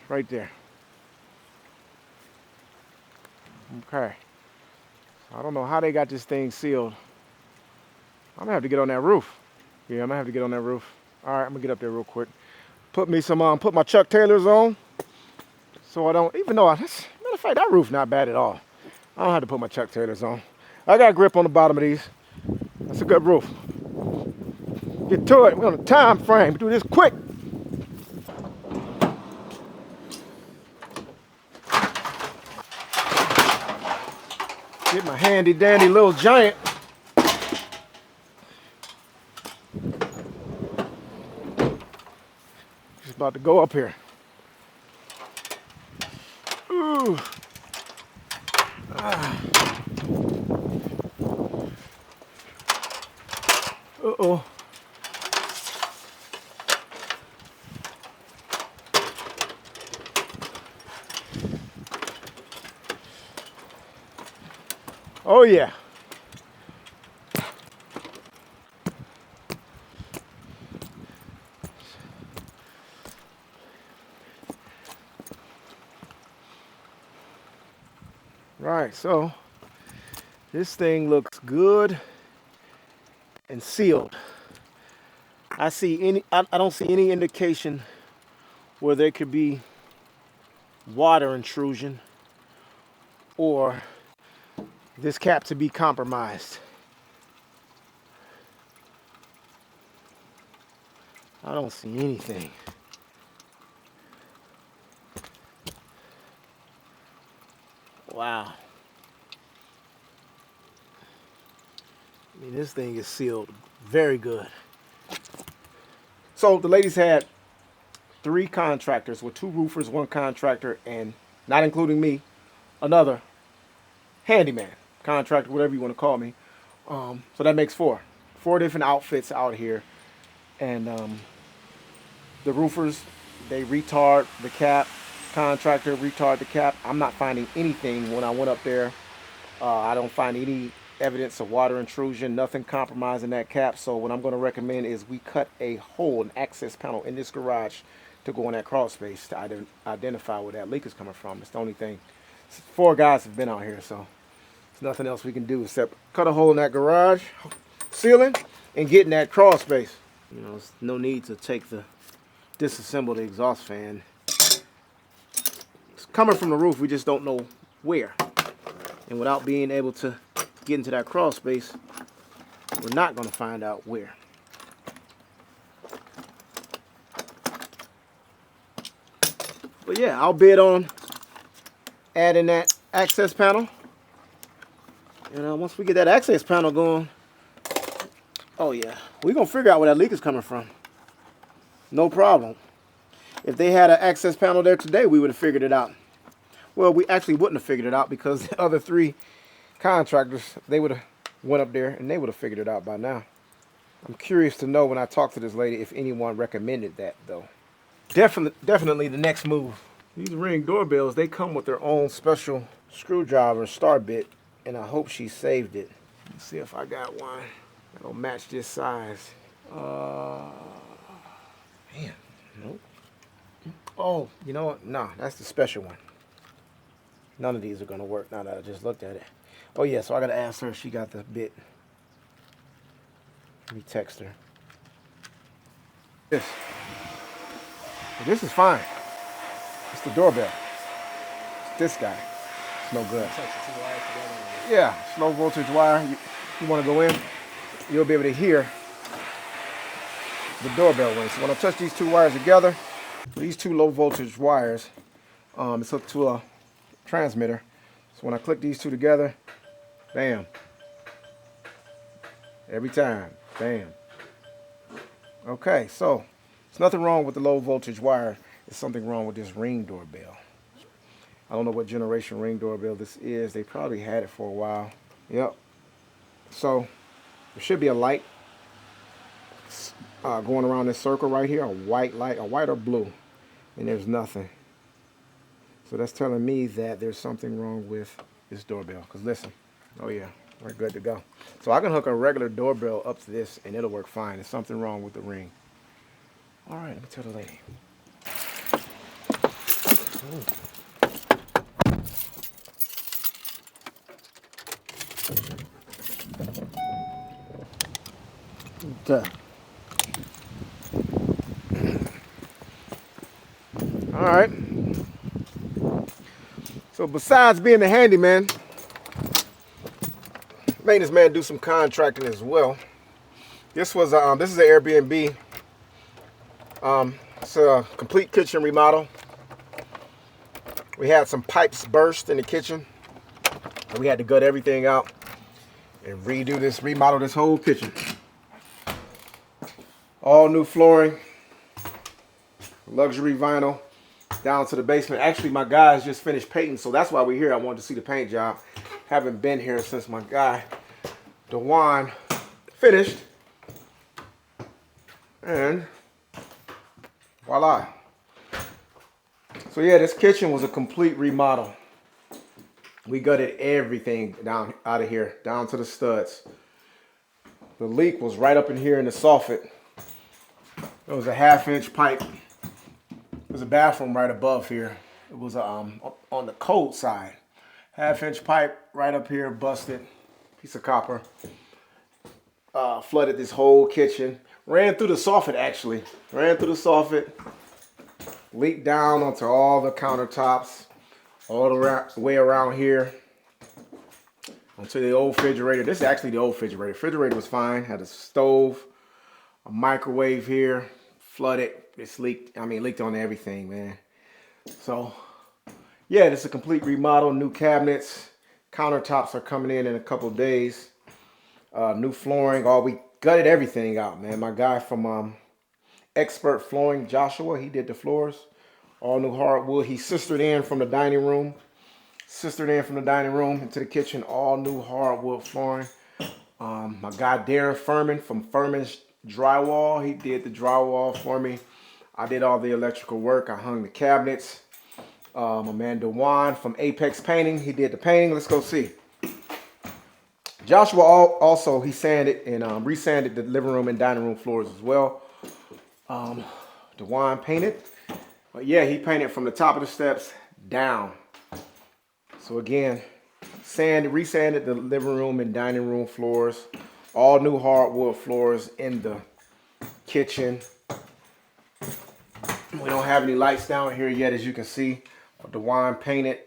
Right there. Okay. I don't know how they got this thing sealed. I'm gonna have to get on that roof. Yeah, I'm gonna have to get on that roof. All right, I'm gonna get up there real quick. Put me some, put my Chuck Taylors on, so I don't. Even though, matter of fact, that roof not bad at all. I don't have to put my Chuck Taylors on. I got grip on the bottom of these. That's a good roof. Get to it. We're on a time frame. Do this quick. Get my handy dandy little giant. Just about to go up here. Whew. Uh-oh. Oh yeah. Right, so this thing looks good and sealed. I don't see any indication where there could be water intrusion or this cap to be compromised. I don't see anything. Wow. I mean, this thing is sealed very good. So the ladies had 3 contractors with 2 roofers, 1 contractor, and not including me, another handyman, contractor, whatever you want to call me. So that makes 4 different outfits out here. And the roofers, they retard the cap. Contractor retard the cap. I'm not finding anything when I went up there. I don't find any evidence of water intrusion, nothing compromising that cap. So what I'm going to recommend is we cut a hole, an access panel in this garage to go in that crawl space to identify where that leak is coming from. It's the only thing. 4 guys have been out here, so there's nothing else we can do except cut a hole in that garage ceiling and get in that crawl space. You know, there's no need to disassemble the exhaust fan. It's coming from the roof, we just don't know where. And without being able to get into that crawl space, we're not going to find out where. But yeah, I'll bid on adding that access panel. And once we get that access panel going, oh yeah, we're going to figure out where that leak is coming from. No problem. If they had an access panel there today, we would have figured it out. Well, we actually wouldn't have figured it out because the other 3 contractors, they would have went up there and they would have figured it out by now. I'm curious to know when I talk to this lady if anyone recommended that though. Definitely the next move. These Ring doorbells, they come with their own special screwdriver start bit, and I hope she saved it. Let's see if I got one that'll match this size. Man, nope. Oh, you know what? Nah, that's the special one. None of these are gonna work now that I just looked at it. Oh yeah, so I gotta ask her if she got the bit. Let me text her. This is fine. It's the doorbell. It's this guy. It's no good. Yeah, it's low voltage wire. You want to go in, you'll be able to hear the doorbell ring. So when I touch these 2 wires together, these 2 low voltage wires, it's hooked to a transmitter. So when I click these 2 together, bam. Every time, bam. Okay, so there's nothing wrong with the low voltage wire. There's something wrong with this Ring doorbell. I don't know what generation Ring doorbell this is. They probably had it for a while. Yep. So there should be a light going around this circle right here, a white light, a white or blue, and there's nothing. So that's telling me that there's something wrong with this doorbell. Because listen, oh yeah, we're good to go. So I can hook a regular doorbell up to this and it'll work fine. There's something wrong with the Ring. All right, let me tell the lady. Okay. All right. So besides being a handyman, maintenance man do some contracting as well. This is an Airbnb. It's a complete kitchen remodel. We had some pipes burst in the kitchen, and we had to gut everything out and remodel this whole kitchen. All new flooring, luxury vinyl, down to the basement. Actually, my guys just finished painting, so that's why we're here. I wanted to see the paint job. Haven't been here since my guy, Dewan, finished. And voila. So yeah, this kitchen was a complete remodel. We gutted everything down out of here, down to the studs. The leak was right up in here in the soffit. There was a 1/2-inch pipe. There's a bathroom right above here. It was on the cold side. 1/2-inch pipe right up here, busted. Piece of copper. Flooded this whole kitchen. Ran through the soffit actually. Ran through the soffit. Leaked down onto all the countertops. All the way around here. Onto the old refrigerator. This is actually the old refrigerator. Refrigerator was fine. Had a stove. A microwave here. Flooded. It's leaked. I mean, leaked on everything, man. So, yeah, this is a complete remodel. New cabinets. Countertops are coming in a couple of days. New flooring. We gutted everything out, man. My guy from Expert Flooring, Joshua, he did the floors. All new hardwood. He sistered in from the dining room. Sistered in from the dining room into the kitchen. All new hardwood flooring. My guy Darren Furman from Furman's Drywall. He did the drywall for me. I did all the electrical work. I hung the cabinets. My man Dewan from Apex Painting. He did the painting. Let's go see. Joshua also, he sanded and resanded the living room and dining room floors as well. Dewan painted. But yeah, he painted from the top of the steps down. So again, resanded the living room and dining room floors. All new hardwood floors in the kitchen. We don't have any lights down here yet, as you can see. Dewan painted.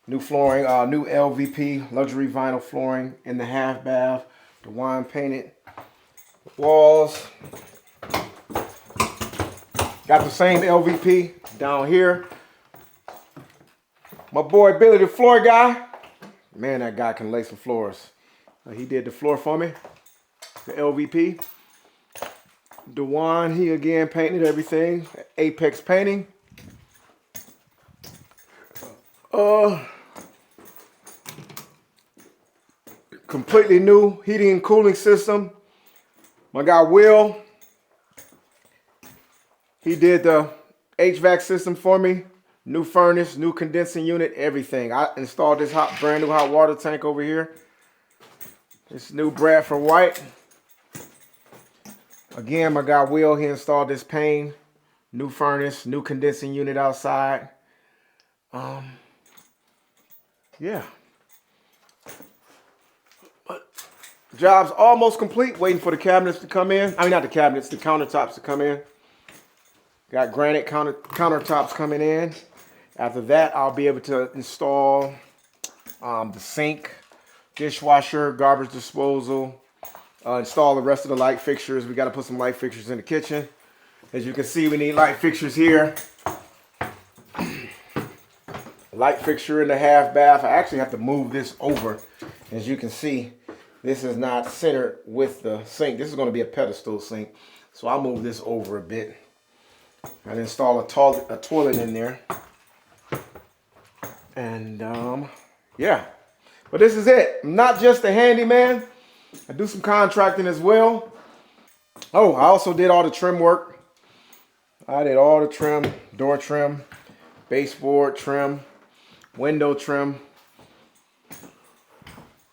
New flooring, new LVP, luxury vinyl flooring in the half bath. Dewan painted. Walls. Got the same LVP down here. My boy Billy, the floor guy. Man, that guy can lay some floors. He did the floor for me. The LVP. Dewan, he again painted everything. Apex Painting. Completely new heating and cooling system. My guy Will, he did the HVAC system for me. New furnace, new condensing unit, everything. I installed this brand new hot water tank over here. This new Bradford White. Again, my guy Will, he installed this pane. New furnace, new condensing unit outside. Yeah. But job's almost complete. Waiting for the cabinets to come in. I mean, not the cabinets, the countertops to come in. Got granite countertops coming in. After that, I'll be able to install the sink, dishwasher, garbage disposal, install the rest of the light fixtures. We got to put some light fixtures in the kitchen. As you can see, we need light fixtures here. Light fixture in the half bath. I actually have to move this over. As you can see, this is not centered with the sink. This is going to be a pedestal sink. So I'll move this over a bit. And install a toilet in there. And yeah. But this is it. I'm not just a handyman. I do some contracting as well. Oh, I also did all the trim work. I did all the trim, door trim, baseboard trim, window trim.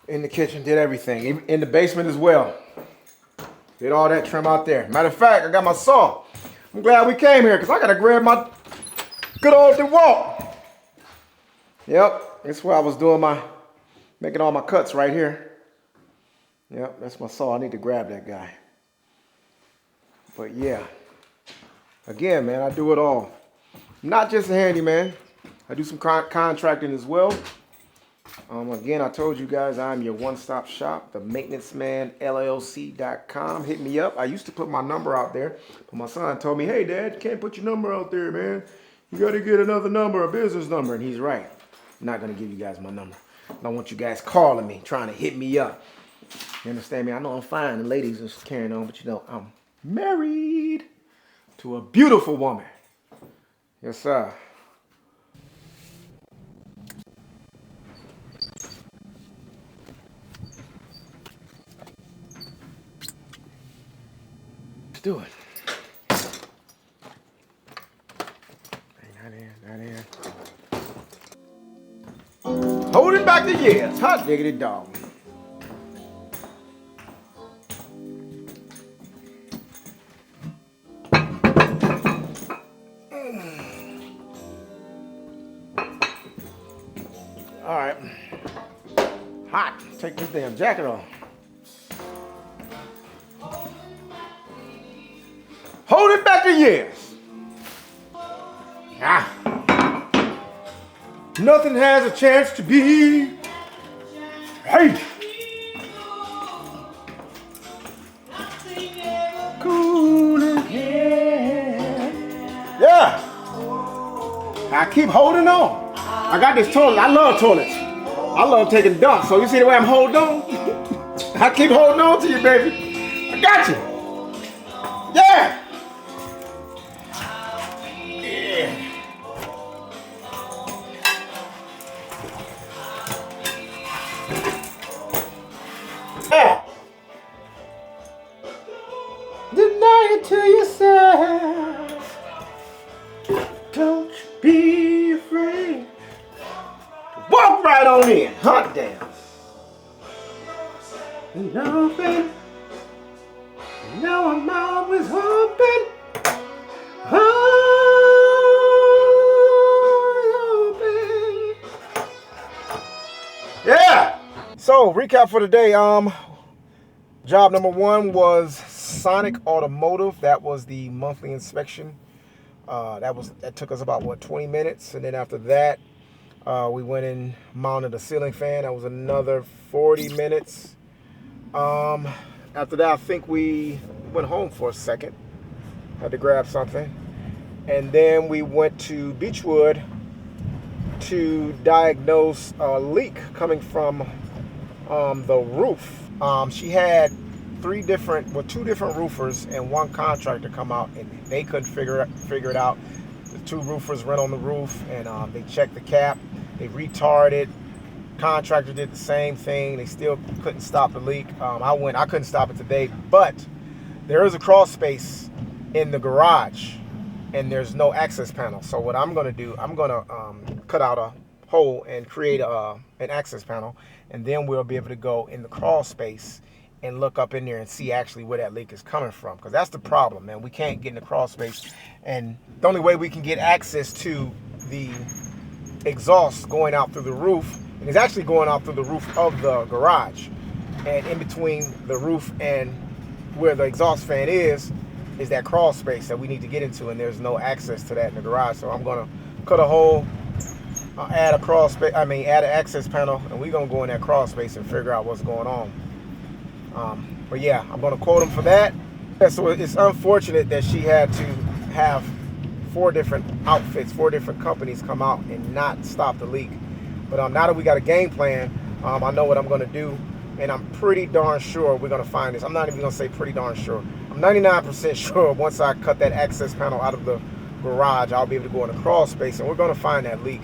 In the kitchen, did everything. In the basement as well. Did all that trim out there. Matter of fact, I got my saw. I'm glad we came here because I got to grab my good old DeWalt. Yep, that's where I was doing making all my cuts right here. Yep, that's my saw. I need to grab that guy. But yeah, again, man, I do it all. I'm not just a handyman. I do some contracting as well. Again, I told you guys I'm your one-stop shop, the maintenancemanllc.com. Hit me up. I used to put my number out there, but my son told me, hey, Dad, you can't put your number out there, man. You got to get another number, a business number. And he's right. I'm not going to give you guys my number. I don't want you guys calling me, trying to hit me up. You understand me? I know I'm fine. The ladies are carrying on, but you know, I'm married to a beautiful woman. Yes, sir. Let's do it. Not in. Holding back the years. Hot diggity dog. All right. Hot. Take this damn jacket off. Holding back the years. Ah. Nothing has a chance to be. Hey. Cool again. Yeah. I keep holding on. I got this toilet. I love toilets. I love taking dumps. So you see the way I'm holding on? I keep holding on to you, baby. I got you. Yeah. Yeah. Deny it to yourself. Don't be afraid. Walk right on in. Hot damn. And open. Now I'm always hoping. Open. Yeah. So recap for today. Job number 1 was Sonic Automotive. That was the monthly inspection. That took us about 20 minutes, and then after that, we went and mounted a ceiling fan. That was another 40 minutes. After that, I think we went home for a second. Had to grab something, and then we went to Beechwood to diagnose a leak coming from the roof. She had two different roofers and one contractor come out, and they couldn't figure it out. The 2 roofers went on the roof, and they checked the cap. They retarded. Contractor did the same thing. They still couldn't stop the leak. I couldn't stop it today, but there is a crawl space in the garage, and there's no access panel. So what I'm gonna do, I'm gonna cut out a hole and create an access panel, and then we'll be able to go in the crawl space and look up in there and see actually where that leak is coming from. Because that's the problem, man. We can't get in the crawl space, and the only way we can get access to the exhaust going out through the roof, and it's actually going out through the roof of the garage, and in between the roof and where the exhaust fan is that crawl space that we need to get into, and there's no access to that in the garage. So I'm gonna cut a hole, add an access panel, and we're gonna go in that crawl space and figure out what's going on. But yeah, I'm gonna quote him for that. Yeah, so it's unfortunate that she had to have 4 different outfits, 4 different companies come out and not stop the leak. But now that we got a game plan, I know what I'm gonna do, and I'm pretty darn sure we're gonna find this. I'm not even gonna say pretty darn sure. I'm 99% sure once I cut that access panel out of the garage, I'll be able to go in the crawl space, and we're gonna find that leak.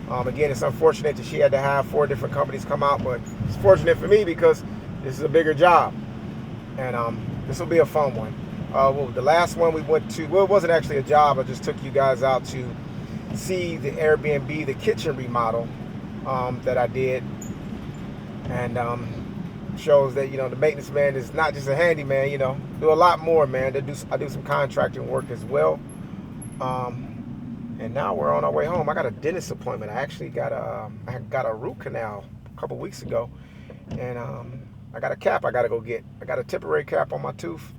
Again, it's unfortunate that she had to have 4 different companies come out, but it's fortunate for me because this is a bigger job, and this will be a fun one. The last one we went to, well, it wasn't actually a job. I just took you guys out to see the AirBnB, the kitchen remodel that I did, and shows that, the maintenance man is not just a handyman, do a lot more, man. I do some contracting work as well. And now we're on our way home. I got a dentist appointment. I actually got a root canal a couple weeks ago, and I got a cap I got to go get. I got a temporary cap on my tooth.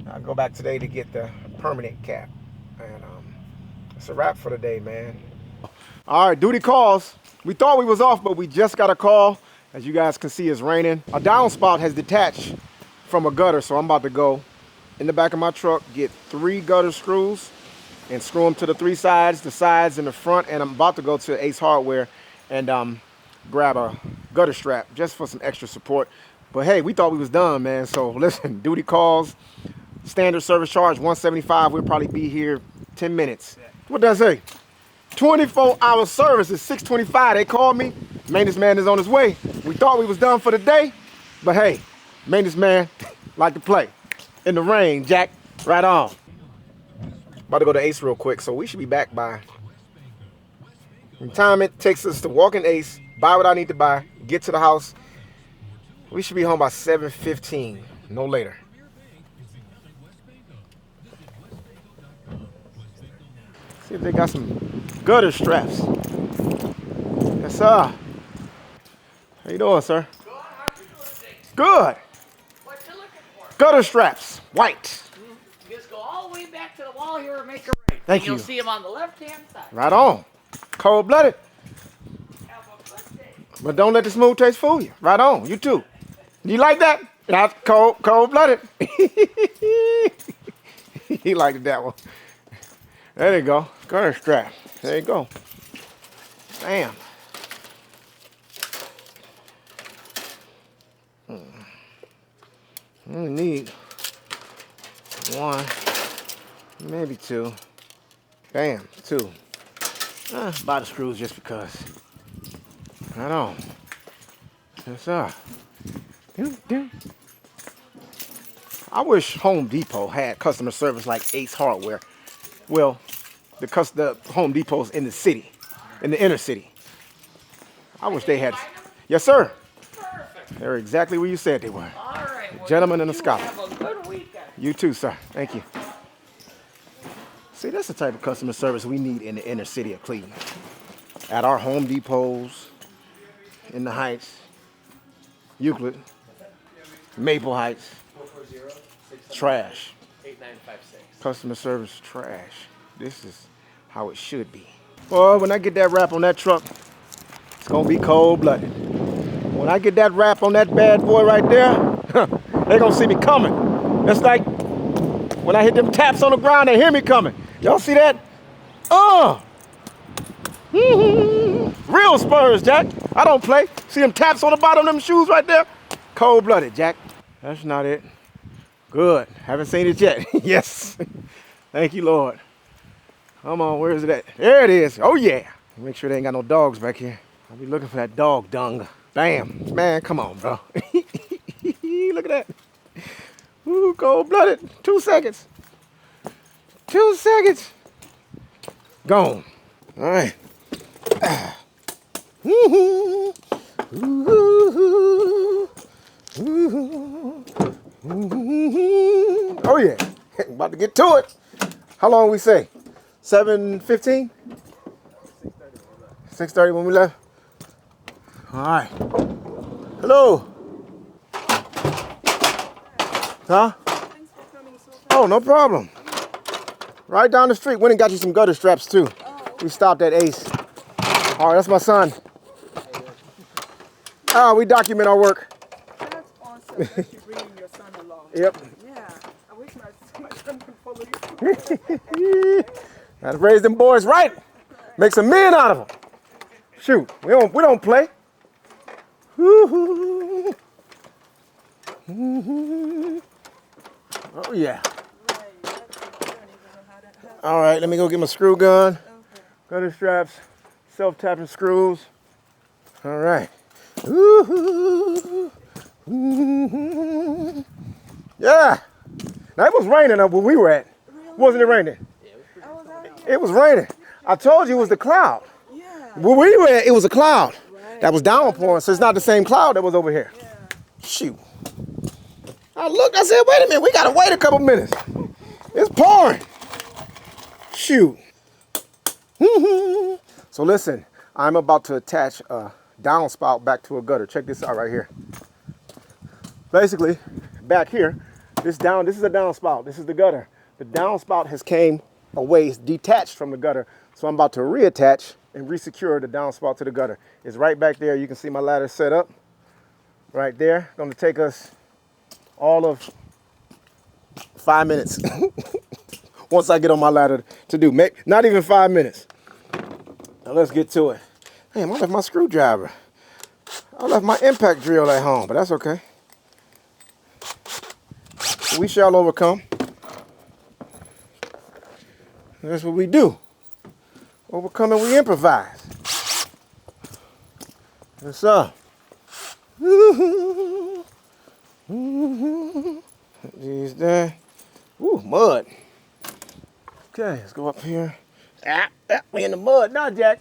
I'll go back today to get the permanent cap. And it's a wrap for the day, man. All right, duty calls. We thought we was off, but we just got a call. As you guys can see, it's raining. A downspout has detached from a gutter, so I'm about to go in the back of my truck, get 3 gutter screws and screw them to the 3 sides, the sides and the front, and I'm about to go to Ace Hardware and grab a gutter strap just for some extra support. But hey, we thought we was done, man. So listen, duty calls, standard service charge $175. We'll probably be here 10 minutes. What does that say? 24-hour service is $625. They called me. Maintenance man is on his way. We thought we was done for the day, but hey, maintenance man like to play in the rain, Jack. Right on. About to go to Ace real quick, so we should be back by the time it takes us to walk in Ace, buy what I need to buy, get to the house. We should be home by 7:15, no later. See if they got some gutter straps. Yes, sir. How you doing, sir? Good. How you doing today? Good. What you looking for? Gutter straps, white. Just go all the way back to the wall here and make a right. Thank And you'll you. see them on the left-hand side. Right on. Cold-blooded. Have a good day. But don't let the smooth taste fool you. Right on. You too. You like that? That's cold-blooded. He liked that one. There you go. Gutter strap. There you go. Bam. We need one, maybe two. Bam, two. Buy the screws just because. Right on. Yes, sir. I wish Home Depot had customer service like Ace Hardware. Well, the Home Depot's in the city, in the inner city. I wish they had. Yes, sir. Perfect. They're exactly where you said they were. All right. Well, Gentleman and a you scholar. have a good weekend. You too, sir. Thank you. See, that's the type of customer service we need in the inner city of Cleveland. At our Home Depots, in the Heights, Euclid, Maple Heights. Trash. 8956. Customer service trash. This is how it should be. Well, when I get that wrap on that truck, it's gonna be cold-blooded. When I get that wrap on that bad boy right there, they gonna see me coming. It's like when I hit them taps on the ground, they hear me coming. Y'all see that? Real Spurs, Jack. I don't play. See them taps on the bottom of them shoes right there? Cold-blooded, Jack. That's not it. Good. Haven't seen it yet. Yes. Thank you, Lord. Come on, where is it at? There it is. Oh, yeah. Make sure they ain't got no dogs back here. I'll be looking for that dog dung. Bam. Man, come on, bro. Look at that. Ooh, cold-blooded. 2 seconds. 2 seconds. Gone. All right. Oh yeah, about to get to it. How long we say? 7:15? 6:30 when we left. All right. Hello. Huh? Oh, no problem. Right down the street. Went and got you some gutter straps too. We stopped at Ace. All right, that's my son. We document our work. That's awesome that you're bringing your son along. Yep. Yeah, I wish my son could follow you. Gotta raise them boys right. Make some men out of them. Shoot, we don't play. Oh yeah. All right, let me go get my screw gun. Gutter straps, self-tapping screws. All right. Yeah. Now it was raining up where we were at. Wasn't it raining? It was raining. I told you it was the cloud. Yeah. Where we were at, it was a cloud. That was downpouring, so it's not the same cloud that was over here. Yeah. Shoot. I looked, I said, wait a minute, we gotta wait a couple minutes. It's pouring. Shoot. So listen, I'm about to attach a downspout back to a gutter. Check this out right here. Basically, back here, this is a downspout. This is the gutter. The downspout has came away, it's detached from the gutter. So I'm about to reattach and resecure the downspout to the gutter. It's right back there. You can see my ladder set up right there. Gonna take us all of 5 minutes. Once I get on my ladder to do, not even 5 minutes. Now let's get to it. Damn, I left my screwdriver. I left my impact drill at home, but that's okay. We shall overcome. That's what we do. Overcome and we improvise. Yes, sir. These there. Ooh, mud. Okay, let's go up here. We in the mud now, Jack.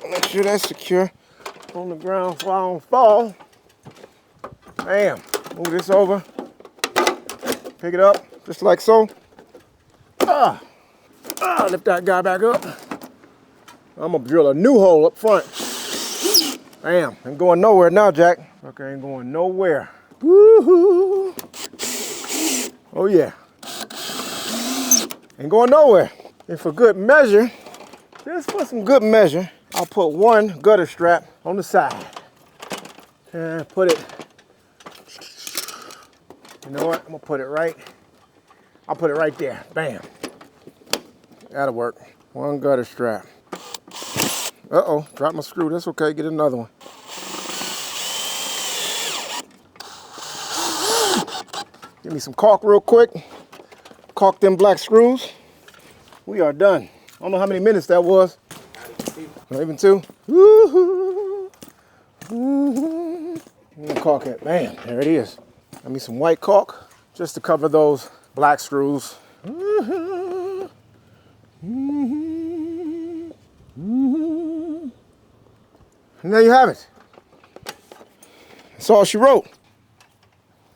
Make sure that's secure on the ground so I don't fall. Bam. Move this over. Pick it up, just like so. Lift that guy back up. I'm gonna drill a new hole up front. Bam. Ain't going nowhere now, Jack. Okay, ain't going nowhere. Woohoo. Oh yeah. Ain't going nowhere. And for good measure, just for some good measure, I'll put one gutter strap on the side. And put it, you know what? I'm gonna put it right. I'll put it right there. Bam. That'll work. One gutter strap. Uh-oh, drop my screw. That's okay, get another one. Give me some caulk real quick. Caulk them black screws. We are done. I don't know how many minutes that was. Not even 2. Woo-hoo. Woo-hoo. I'm gonna caulk it. Man, there it is. Got me some white caulk just to cover those black screws. Woo-hoo. Woo-hoo. Woo-hoo. And there you have it. That's all she wrote.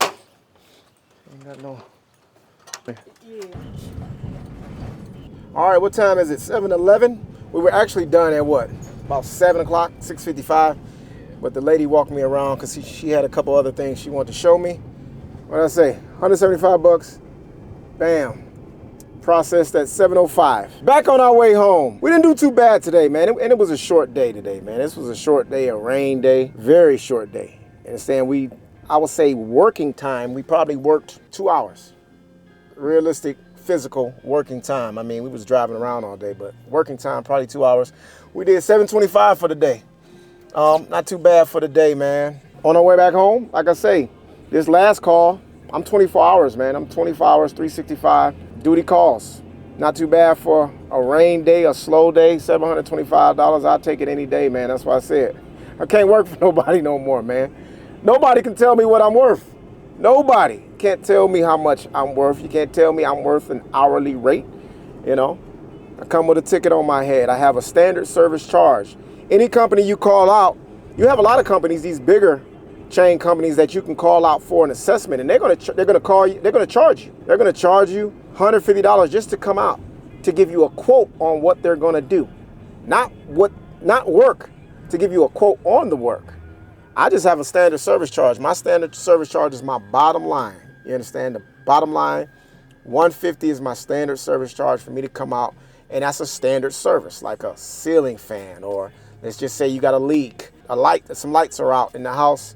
Ain't got no. Yeah. All right, what time is it? 7:11. We were actually done at what? About 7 o'clock, 6:55. But the lady walked me around because she had a couple other things she wanted to show me. What did I say? 175 bucks. Bam. Processed at 7:05. Back on our way home. We didn't do too bad today, man. And it was a short day today, man. This was a short day, a rain day, very short day. You understand? I would say working time, we probably worked 2 hours. Realistic, physical working time. I mean, we was driving around all day, but working time, probably 2 hours. We did 725 for the day. Not too bad for the day, man. On our way back home, like I say, this last call, I'm 24 hours, man. I'm 24 hours, 365 duty calls. Not too bad for a rain day, a slow day, $725. I'll take it any day, man. That's what I said. I can't work for nobody no more, man. Nobody can tell me what I'm worth. Nobody can't tell me how much I'm worth. You can't tell me I'm worth an hourly rate, you know. I come with a ticket on my head. I have a standard service charge. Any company you call out, you have a lot of companies, these bigger chain companies that you can call out for an assessment, and they're gonna call you, they're gonna charge you. They're gonna charge you $150 just to come out to give you a quote on what they're gonna do, not work, to give you a quote on the work. I just have a standard service charge. My standard service charge is my bottom line. You understand? The bottom line, $150 is my standard service charge for me to come out, and that's a standard service, like a ceiling fan, or let's just say you got a leak, some lights are out in the house.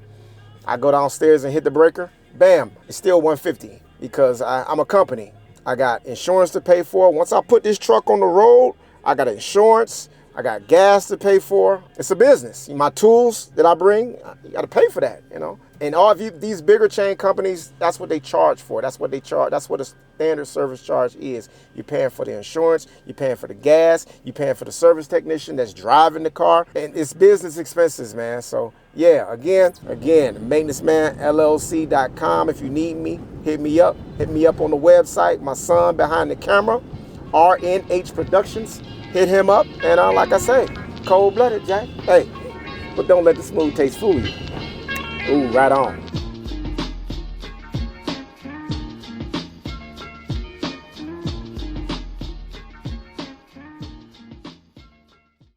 I go downstairs and hit the breaker, bam, it's still $150 because I'm a company. I got insurance to pay for. Once I put this truck on the road, I got insurance, I got gas to pay for. It's a business. My tools that I bring, you got to pay for that, you know. And all of these bigger chain companies, that's what they charge for. That's what they charge. That's what a standard service charge is. You're paying for the insurance, you're paying for the gas, you're paying for the service technician that's driving the car, and it's business expenses, man. So yeah, again, maintenancemanllc.com. If you need me, hit me up. Hit me up on the website. My son behind the camera, RNH Productions. Hit him up, and like I say, cold-blooded, Jack. Hey, but don't let the smooth taste fool you. Ooh, right on.